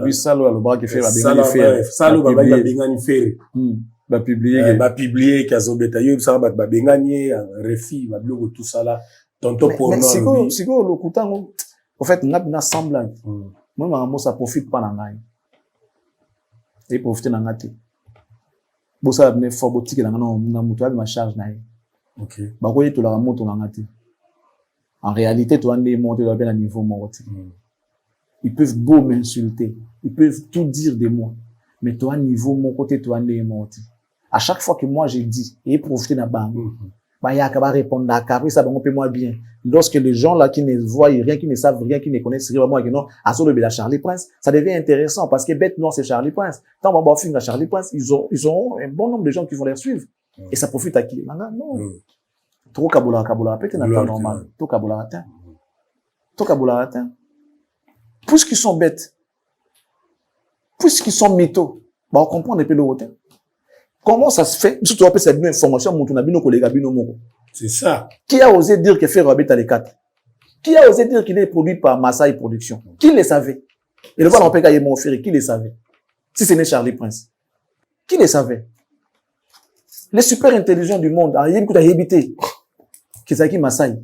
vu Salo le bras qui fait la bengani Salo ba bengani faire ba publier kazobeta yo ça ba bengani refi ba blogo tout ça là tonto pour nous siko le kutango en fait na semblant moi ça profite pas na ngai et profiter na ngati bosa me fo botiki na mutu abi ma charge na ye OK ba ko yeto la moto na ngati en réalité toi ndé monter dans un niveau morti ils peuvent beau m'insulter ils peuvent tout dire de moi mais toi niveau mon côté toi ndé morti à chaque fois que moi j'ai dit et profiter na bango ba ya ka ba répondre à après ça bango peut moi bien lorsque les gens là qui ne voient rien qui ne savent rien qui ne connaissent rien moi que non à solo de la Charlie Prince ça devient intéressant parce que bête non c'est Charlie Prince tant on va film à Charlie Prince ils ont un bon nombre de gens qui vont les suivre et ça profite à qui non trop kabola peut-être n'a pas normal tout kabola atteint puisqu'ils sont bêtes puisqu'ils sont mythos bah on comprend un peu le hôtel. Comment ça se fait? Surtout après cette information, mon tunabino collègue bino moko. C'est ça. Qui a osé dire que Ferro habite à les 4? Qui a osé dire qu'il est produit par Masai Production? Qui le savait? Et le voilà en PK mon frère, qui le savait? Si ce n'est Charlie Prince. Qui le savait? Les super intelligents du monde, il y a beaucoup d'habité. Kizaki Masai.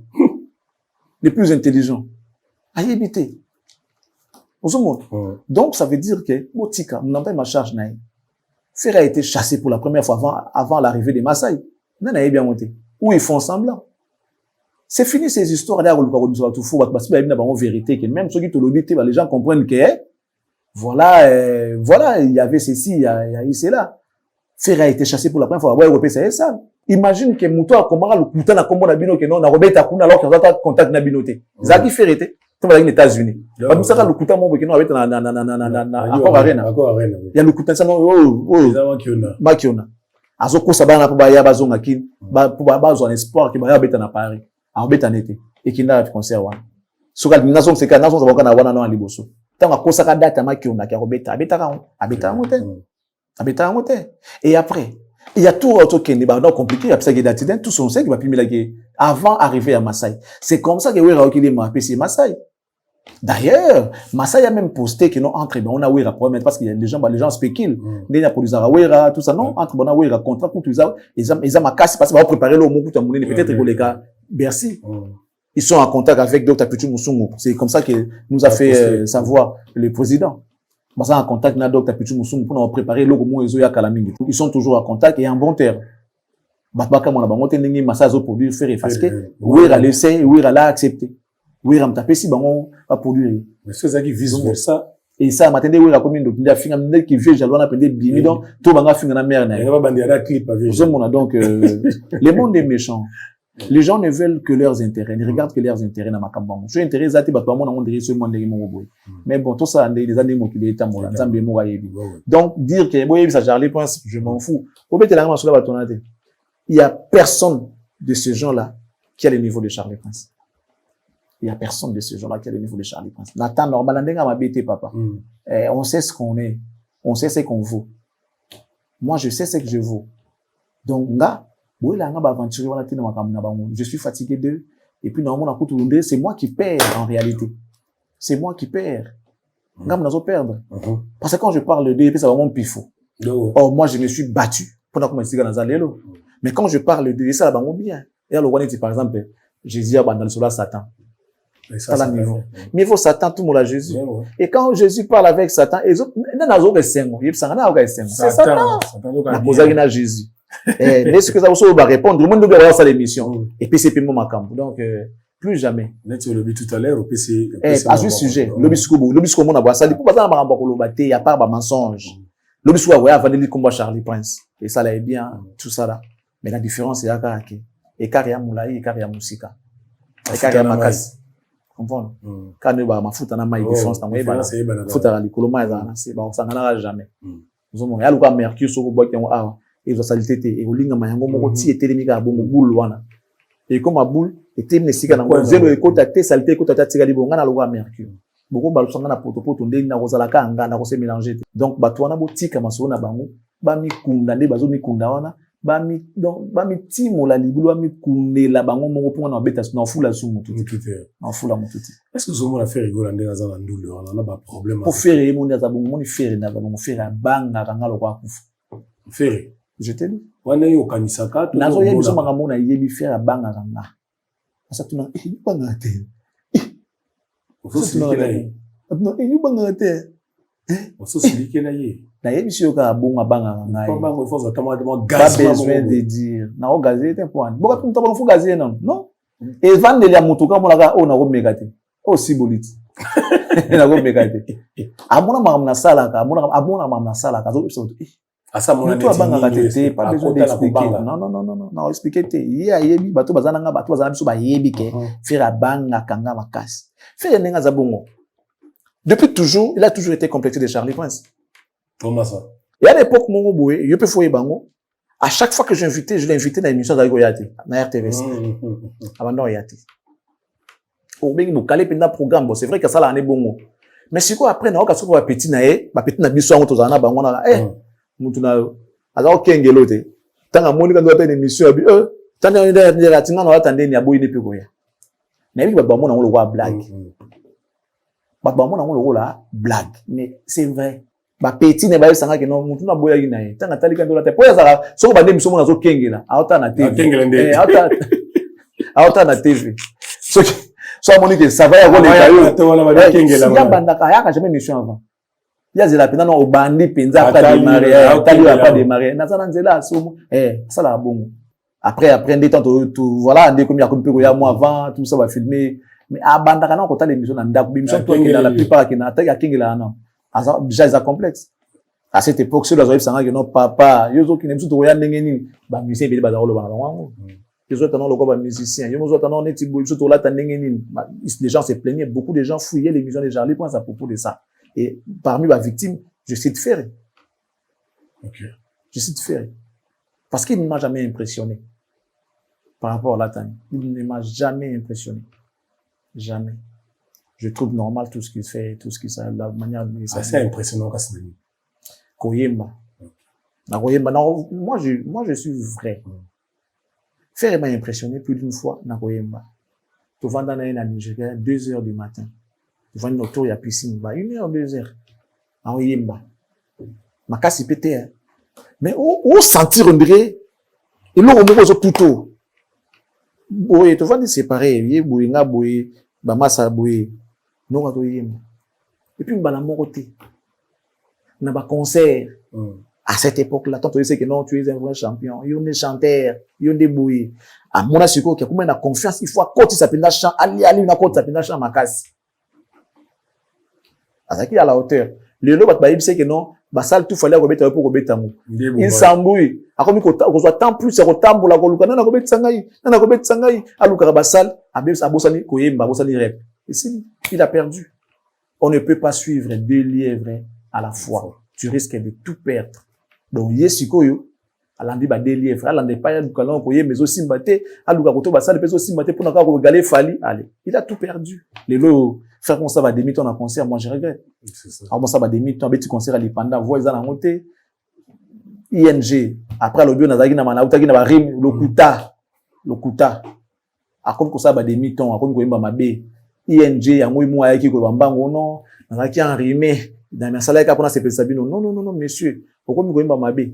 Les plus intelligents. À habité. Donc ça veut dire que, Motika, on n'a pas ma charge naïe. Ferre a été chassé pour la première fois avant l'arrivée des Maasai. Non, il a bien monté. Où ils font semblant. C'est fini ces histoires là où parce qu'il y a une vérité que même ceux qui te l'obité, les gens comprennent que voilà, il y avait ceci, il y a eu cela. Ferre a été chassé pour la première fois. Ouais, c'est ça. Imagine que Mouto a comment le couteau na combo na bino que non na Robert Akuna alors qu'il a contact na binoté. Zaki Ferrete. Tu vas aux États-Unis. Pas tout ça le couteau mon que non avec na encore arena. Il y a le couteau ça Makiona. Azoko sabana pour baya bazonga kin pour bazo en espoir que baya beta na Paris. A beta nete et qui n'a concert wa. Soka nation c'est nation ça va na wana na liboso. Tant ko saka data Makiona ki Robert abeta moté. Et après il y a tout autre qui n'est pas compliqué, il y a des accidents, tout son sait qui va plus avant d'arriver à Masai. C'est comme ça que Wera qui est marqué, c'est Masai. D'ailleurs, Masai a même posté que non, entre, on a Wera problème parce qu'il y a des gens spéculent. Il a produit Wera, tout ça, non, entre, on a Wera contrat pour tout ça, ils ont ma casse parce qu'ils vont préparer le mot pour t'amener, peut-être que les gars, merci. Ils sont en contact avec Dr. Pichu Moussoungo. C'est comme ça que nous a fait savoir le président. Ils sont en contact avec Dr. Pichu Moussoungo pour nous préparer le mot Ezoya Kalamingi. Ils sont toujours en contact et en bon terme. Batbaka mona bango tenengi massage produire faire parce que Wera laissé Wera l'a accepté Wera mtapé si bango va produire mais c'est ça qui vise pour ça et ça m'attendait Wera commune donc il a fini même qui vieux jalona pendant bien donc tout banga finga na mère na il va bandiera clip avec donc le monde est méchant. Les gens ne veulent que leurs intérêts, ils regardent que leurs intérêts dans ma campagne. Je suis intéressé à te battre mon monde ce monde est mon boy. Mais bon tout ça des années mo qui est à mon nzambe mo rayebi. Donc dire que boy ça Charlie Prince je m'en fous. Au bête la sur la batonate. Il y a personne de ces gens-là qui a le niveau de Charlie Prince. Il y a personne de ces gens-là qui a le niveau de Charlie Prince. Nathan normal ndenga ma bête papa. On sait ce qu'on est, on sait ce qu'on vaut. Moi je sais ce que je vaux. Donc nga je suis fatigué d'eux. Et puis, normalement, c'est moi qui perds, en réalité. C'est moi qui perds. Perdre. Parce que quand je parle d'eux, ça va mon pifou. Or, moi, je me suis battu. Mais quand je parle d'eux, ça va mon bien. Et alors, par exemple, Jésus a dans le solar Satan. Ça, là, niveau. Mais il faut Satan, tout le monde à Jésus. Et quand Jésus parle avec Satan, c'est Satan. La Jésus. Mais ce que ça aussi va répondre, le monde doit avoir ça l'émission. Et puis c'est plus mon macambo. Donc plus jamais. Là tu l'as dit tout à l'heure au PC. À ce sujet, le biscuit on a voir ça. Depuis pas ça maramba ko lobaté, y a pas mensonge. Le biscuit ouais avant de combat Charlie Prince. Et ça là est bien tout ça là. Mais la différence c'est à que et Karia Moulaï et Karia Musika. Et Karia Makas. Comprendre. Quand ne ba mafuta na mai différence na moi ba. Futa la likoloma za na c'est ba ça n'arrivera jamais. Nous on y a le Mercure sur boîte et ça salité et olinga mayango moko ti etelemika bongo boule wana et comme a boule était nesika na ngo zelo ekota te salité ekota ta tika libonga na logo mercure boko balusanga na poto ndenge na kozala ka anga na ko se mélanger donc bato wana botika masolo na bango ba mikunda nde bazo mikunda wana ba mitimo la libulu ba mikundela bango moko ponga na beta na fula su mututi na fula mututi est-ce que zomo na faire rigola ndenge za na ndule wana na ba problème pour faire émonia za bongo moni faire na bango faire banga kanga lo kwa kufu faire je te dis wana yo kanisaka to nazo yebi so manga mona yebi faire banga kanga asa tuna banga te non banga te oso silike na ye na yebi si yo ka bonga banga ngai pas bango faut attendre gaz pas besoin de dire na o gazé te point boka tu ntaba fu gazé non et vendre les mutuka mo la o na ko megate o siboliti na ko megate amona mamna sala ka amona mamna sala ka zo so asa mona ne banga te pas besoin d'expliquer non non expliquer te ya yebi bato bazana nga bato bazana biso ba yebi ke faire banga kanga makasi faire nenga za bongo. Depuis toujours, il a toujours été complété de Charlie Prince. Comment ça? Et à l'époque, mon boy, je peux fouiller bango. À chaque fois que je l'ai invité dans l'émission d'Ago Yati, dans RTVC. Avant non Yati. Au bien, nous calé pendant programme, bon, c'est vrai que ça là, on est bon. Mais c'est quoi après, on a qu'à petit naé, petit na biso on tozana bango na, mutuna, alors kengelo te. Tant à Monica doit être une émission, tant à une de la tinga, on attendait ni abo ini pe goya. Mais oui, bah, bon, on le voit blague. Bah, moi, on le là, blague. Mais c'est vrai. Bah, petit, ne va sanga que non, mon tuna boya ginae. Tant atali quand on l'a fait. Pour ça, so ba dem so mona zo kengela. Auta na TV. Auta na TV. So monique, ça va y avoir les cailloux. Si ya banda kaya ka jamais mission avant. Ya zela pena no obandi penza pas démarrer. Atali va pas démarrer. Na sana nzela so ça la bon. Après des temps tout voilà, dès comme ya comme ya moi avant, tout ça va filmer. Mais abanda kana ko tala émission na ndako émission to la plupart qui na attaque kingela non asa déjà ça complexe à cette époque ceux là sanga que non papa yozo ki nemsu to ya ndenge nini ba musicien be ba za lo bana wango yozo tano lo ko ba musicien yozo tano neti bo yozo to la ndenge nini les gens se plaignaient beaucoup de gens fouillaient l'émission de Charlie Prince à propos de ça et parmi les victimes je cite Ferré. OK, je cite Ferré parce qu'il ne m'a jamais impressionné par rapport à Latani. Il ne m'a jamais impressionné. Jamais. Je trouve normal tout ce qu'il fait, tout ce qu'il fait, la manière de ça. C'est impressionnant, Kassinani. Koyemba. Koyemba. Moi, je suis vrai. Faire m'a impressionné plus d'une fois, na Koyemba. Tu vas dans la Nigeria, 2h du matin. Tu vas autour, il y a piscine, 1h, 2h. Na Koyemba. Ma casse pété, hein. Mais où sentir, on dirait, il nous remonte plutôt. Boye, tu vas nous séparer, boye, nga boye, bamasa boye, non, et puis, mbana moroté. On a un concert. À cette époque-là, tant tu sais que non, tu es un vrai champion. Il y a des chanteurs, il y a des bouilles. À mon avis, il y a combien de confiance, il faut à côté, ça peut être chant, aller, une côté, ça peut être chant, ma casse. À ça qui est à la hauteur. Le lot, il sait que non, basal tout fallait remettre pour remettre mou. Il s'embrouille. A comme qu'on soit tant plus c'est autant pour la coluka na remettre sangai, na remettre sangai. Aluka basal, abem sa bosani koyemba bosani rep. Et si il a perdu, on ne peut pas suivre deux lièvres à la fois. Tu risques de tout perdre. Donc yesikoyo alandi ba deux lièvres, alandi pa ya dukalon koyemba mais aussi mbaté, aluka koto basal peso aussi mbaté pour na ka regaler fali, allez. Il a tout perdu. Les lots faire comme ça va demi-temps en concert, moi je regrette. C'est ça. Alors ça va demi-temps, petit concert à l'Ipanda, voix ils en monté. ING, après le bio nazaki na mana utaki na ba rim le kuta. A comme ça va demi-temps, a comme ko yimba mabe. ING yango imwa yaki ko bambango non, nazaki en rimé dans ma salle ka pona se pesabino. Non monsieur, pourquoi ko yimba mabe?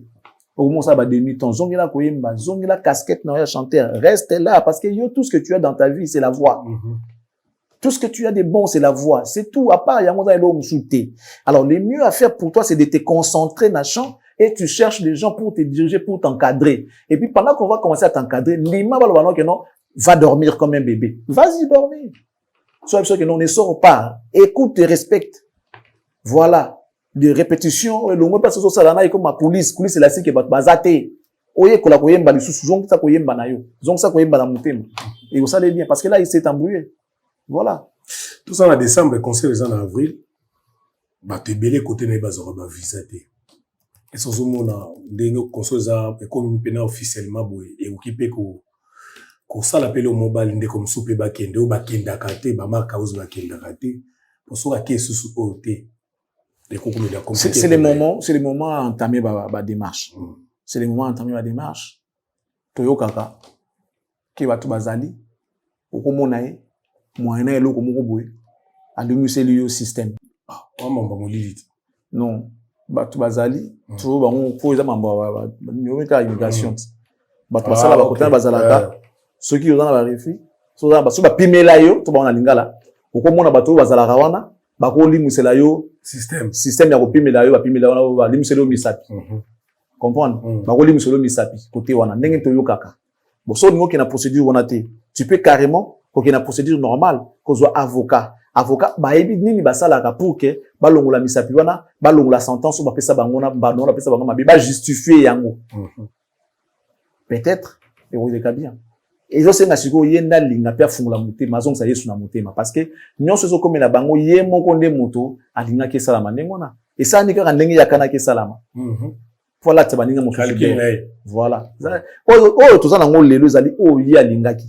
Au moins ça va demi-temps, zongela ko yimba, zongela casquette na ya chanteur, reste là parce que yo tout ce que tu as dans ta vie c'est la voix. Tout ce que tu as de bon, c'est la voix. C'est tout. À part, il y a un l'homme souté. Alors, le mieux à faire pour toi, c'est de te concentrer dans le chant et tu cherches des gens pour te diriger, pour t'encadrer. Et puis, pendant qu'on va commencer à t'encadrer, l'imam va dormir comme un bébé. Vas-y dormir. Sois sûr que non, ne sors pas. Écoute et respecte. Voilà. Des répétitions. Le mot passe sur ça, comme ma coulisse. Coulisse, c'est la cible qui va te basater. Oye, kola koyemba, les sous, zong sa koyemba na yo. Zong sa koyemba na moutem. Et vous savez bien, parce que là, il s'est embrouillé. Voilà. Tout ça en décembre, conseil en avril, bah, t'es belé côté n'est pas visa. Et ce moment-là, des consoles comme pena officiellement boy et occupé ko ça l'appelle au mobile ndé comme soupe bakende ou bakenda kate ba marque house bakenda kate pour ça que sous OT c'est les moments à entamer ba démarche. C'est les moments à entamer ba démarche. Toyo kaka ki batu bazali okomona ye moyen eloko moko boy alumuse liyo système. Ah, mamba molilite. Non. Batu bazali to bango ko eza mamba ba immigration batu basala ba kotana bazalaka ceux qui ont dans la refi so za baso ba pimela yo to ba na lingala okomona batu bazalaka wana ba ko limusela yo système ya ko pimela yo ba pimela wana ba limusela yo misapi comprendre ba ko limusela yo misapi côté wana ndenge to yo kaka bo so ningo ki na procédure wana te tu peux carrément ko ki na procédure normale ko zo avocat baebi nini basalaka pour que balongola misapi wana balongola sentence ba pesa bangona ba pesa bangona ba justifier yango peut-être et vous êtes bien et je sais na siko yenda linga pe afungula motema azong sa yesu na motema parce que nyonso zo komela bango ye moko nde moto alinga ke salama ndengona et ça ni ka ndenge yakana ke salama voilà tabaninga mo voilà tout ça na ngo lelo zali o yi alingaki.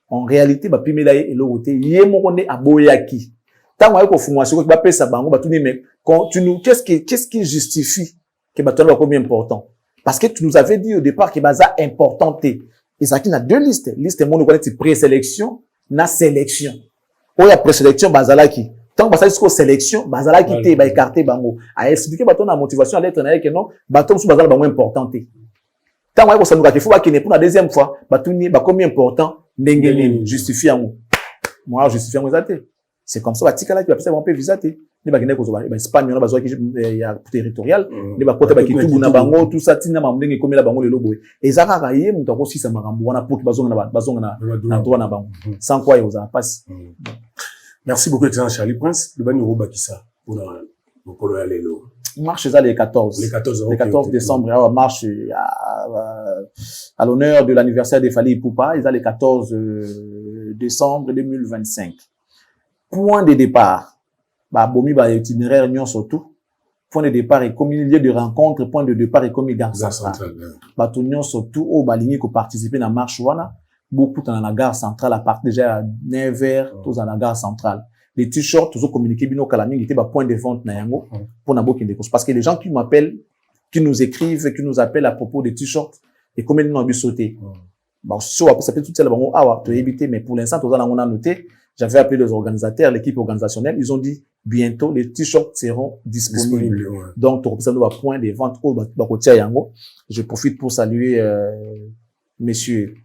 En réalité, ba pimela ye eloko te ye moko ne aboyaki. Tango ayeko fungwa siko ba pesa bango ba tuni mais qu'est-ce qui justifie que ba tolo comme important? Parce que tu nous avais dit au départ que baza important te. Et ça qui na deux listes, liste mon connaît présélection na sélection. Oya présélection bazalaki. Tant ba siko sélection bazalaki te ba écarter bango. A expliquer ba ton motivation à l'être na que non, ba ton sou bazala bango important te. Tango ayeko sanuka ke faut ba kene pour la deuxième fois, ba tuni ba combien important? Ndengeni justifie amu moi justifie amu zate c'est comme ça batikala qui va passer un peu visate ni ba kende ko ba Espagne na bazwa ki ya territorial ni ba kota ba kitubu na bango tout ça tina mamndenge komela bango lelo boy ezaka ka ye muto ko sisa makambo wana pour bazonga na droit na bango sans quoi ils ont passe. Merci beaucoup excellent Charlie Prince le bani robakisa pour le polo ya lelo marche ça les 14 décembre on marche à l'honneur de l'anniversaire de Fally Ipupa ils ont les 14 décembre 2025 point de départ ba bomi ba itinéraire nyon surtout point de départ et comme lieu de rencontre point de départ et comme gare centrale ba tout nyon surtout au baligné ko participer na marche wana beaucoup dans la gare centrale à partir déjà à 9h tous dans la gare centrale. Les t-shirts, toujours communiquer bino kalaming était point de vente na yango pour na bokende parce que les gens qui m'appellent, qui nous écrivent, qui nous appellent à propos des t-shirts et combien nous ont sauté. Bon, ça peut tout ça bon to éviter mais pour l'instant tout ça on a noté, j'avais appelé les organisateurs, l'équipe organisationnelle, ils ont dit bientôt les t-shirts seront disponibles. Donc ça nous va point de vente au bakotia yango. Je profite pour saluer monsieur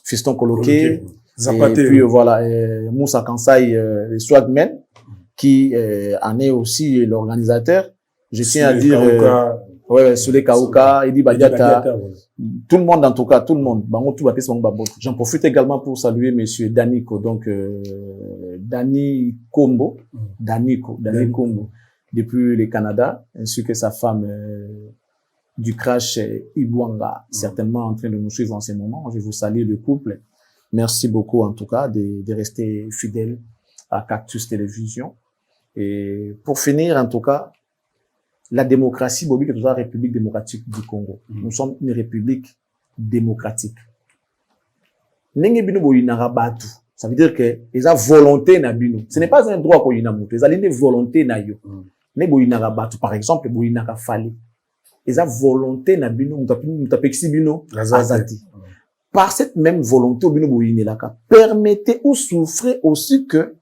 Fiston Coloqué. Et puis voilà, Moussa Kansai, le Swagman, qui en est aussi l'organisateur. Je tiens à dire, Soule Kauka, Edi Badiata, tout le monde en tout cas, tout le monde. J'en profite également pour saluer monsieur Daniko, donc Dani Kombo, Kombo, depuis le Canada, ainsi que sa femme du crash Ibwanga, certainement en train de nous suivre en ce moment. Je vous salue le couple. Merci beaucoup, en tout cas, de rester fidèle à Cactus Télévision. Et pour finir, en tout cas, la démocratie, Bobby, que nous avons la République démocratique du Congo. Nous sommes une république démocratique. Nenge bino bo inara batu. Ça veut dire que ils ont volonté na bino. Ce n'est pas un droit qu'on ina mutu. Ils ont une volonté na yo. Ne bo inara batu, par exemple, bo inara fali. Ils ont volonté na bino, mutapexi bino, azati. Par cette même volonté, permettez ou souffrez aussi que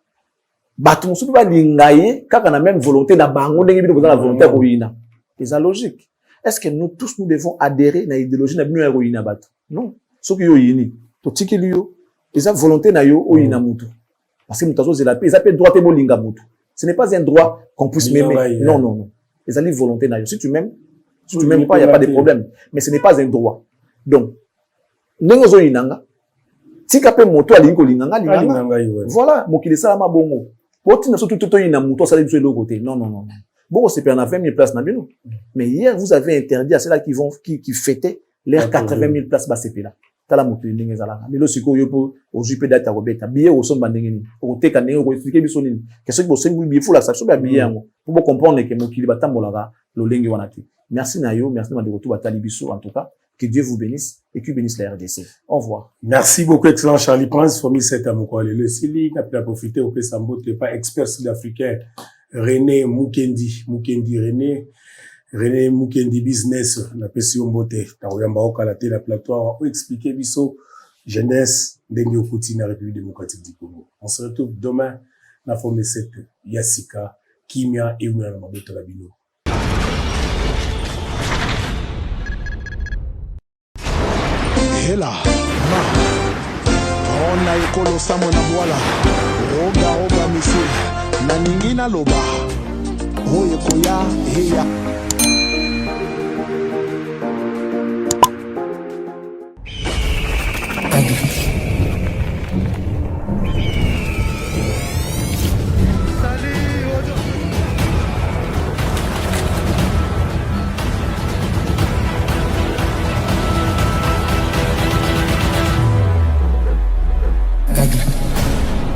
batum soupe ba lingaye kaka na même volonté na bango ndenge bino la volonté ko yina. C'est logique. Est-ce que nous tous nous devons adhérer na idéologie na bino ya ko yina batu? Non. Ce qui yo yini, to tikeli yo, ils ont volonté na yo o yina mutu. Parce que mutazo zela pe, ils appellent droit te bolinga mutu. Ce n'est pas un droit qu'on puisse m'aimer. Non, non, non. Ils ont volonté na yo. Si tu m'aimes pas, il n'y a pas de problème. Mais ce n'est pas un droit. Donc, nengozo inanga tika pe moto alingo linganga voilà mokile sala mabongo boti na soto toto ina moto sala biso de côté non bon c'est bien à 20 000 places na bino mais hier vous avez interdit à ceux-là qui fêtaient les 80 000 places basepe là tala moto ndenge zala lelo siko yo po ojupe data robeta billet au son bandenge ni o teka ndenge ko expliquer biso nini question que bosengi billet faut la section ba billet yango Pour comprendre que mokili batambolaka lolenge wanati. Merci Nayo, merci de retour à Talibiso en tout cas. Que Dieu vous bénisse et que bénisse la RDC. Au revoir. Merci beaucoup, excellent Charlie Prince. Famille 7 à Mokwale. Le Sili, qui a profité au Sambo, t'es pas expert sud-africain. René Mukendi. René Mukendi Business. Na pesi ombote. Ta oyamba oka la télé plateau. Ou expliquer biso jeunesse d'Enyo Kouti na République démocratique du Congo. On se retrouve demain. Na Famille 7. Yassika, Kimia et Oumia Maboto Labino. Hela, ma, ona ekolo samo na boala, roga misi, na ningina loba, oye koya, heya.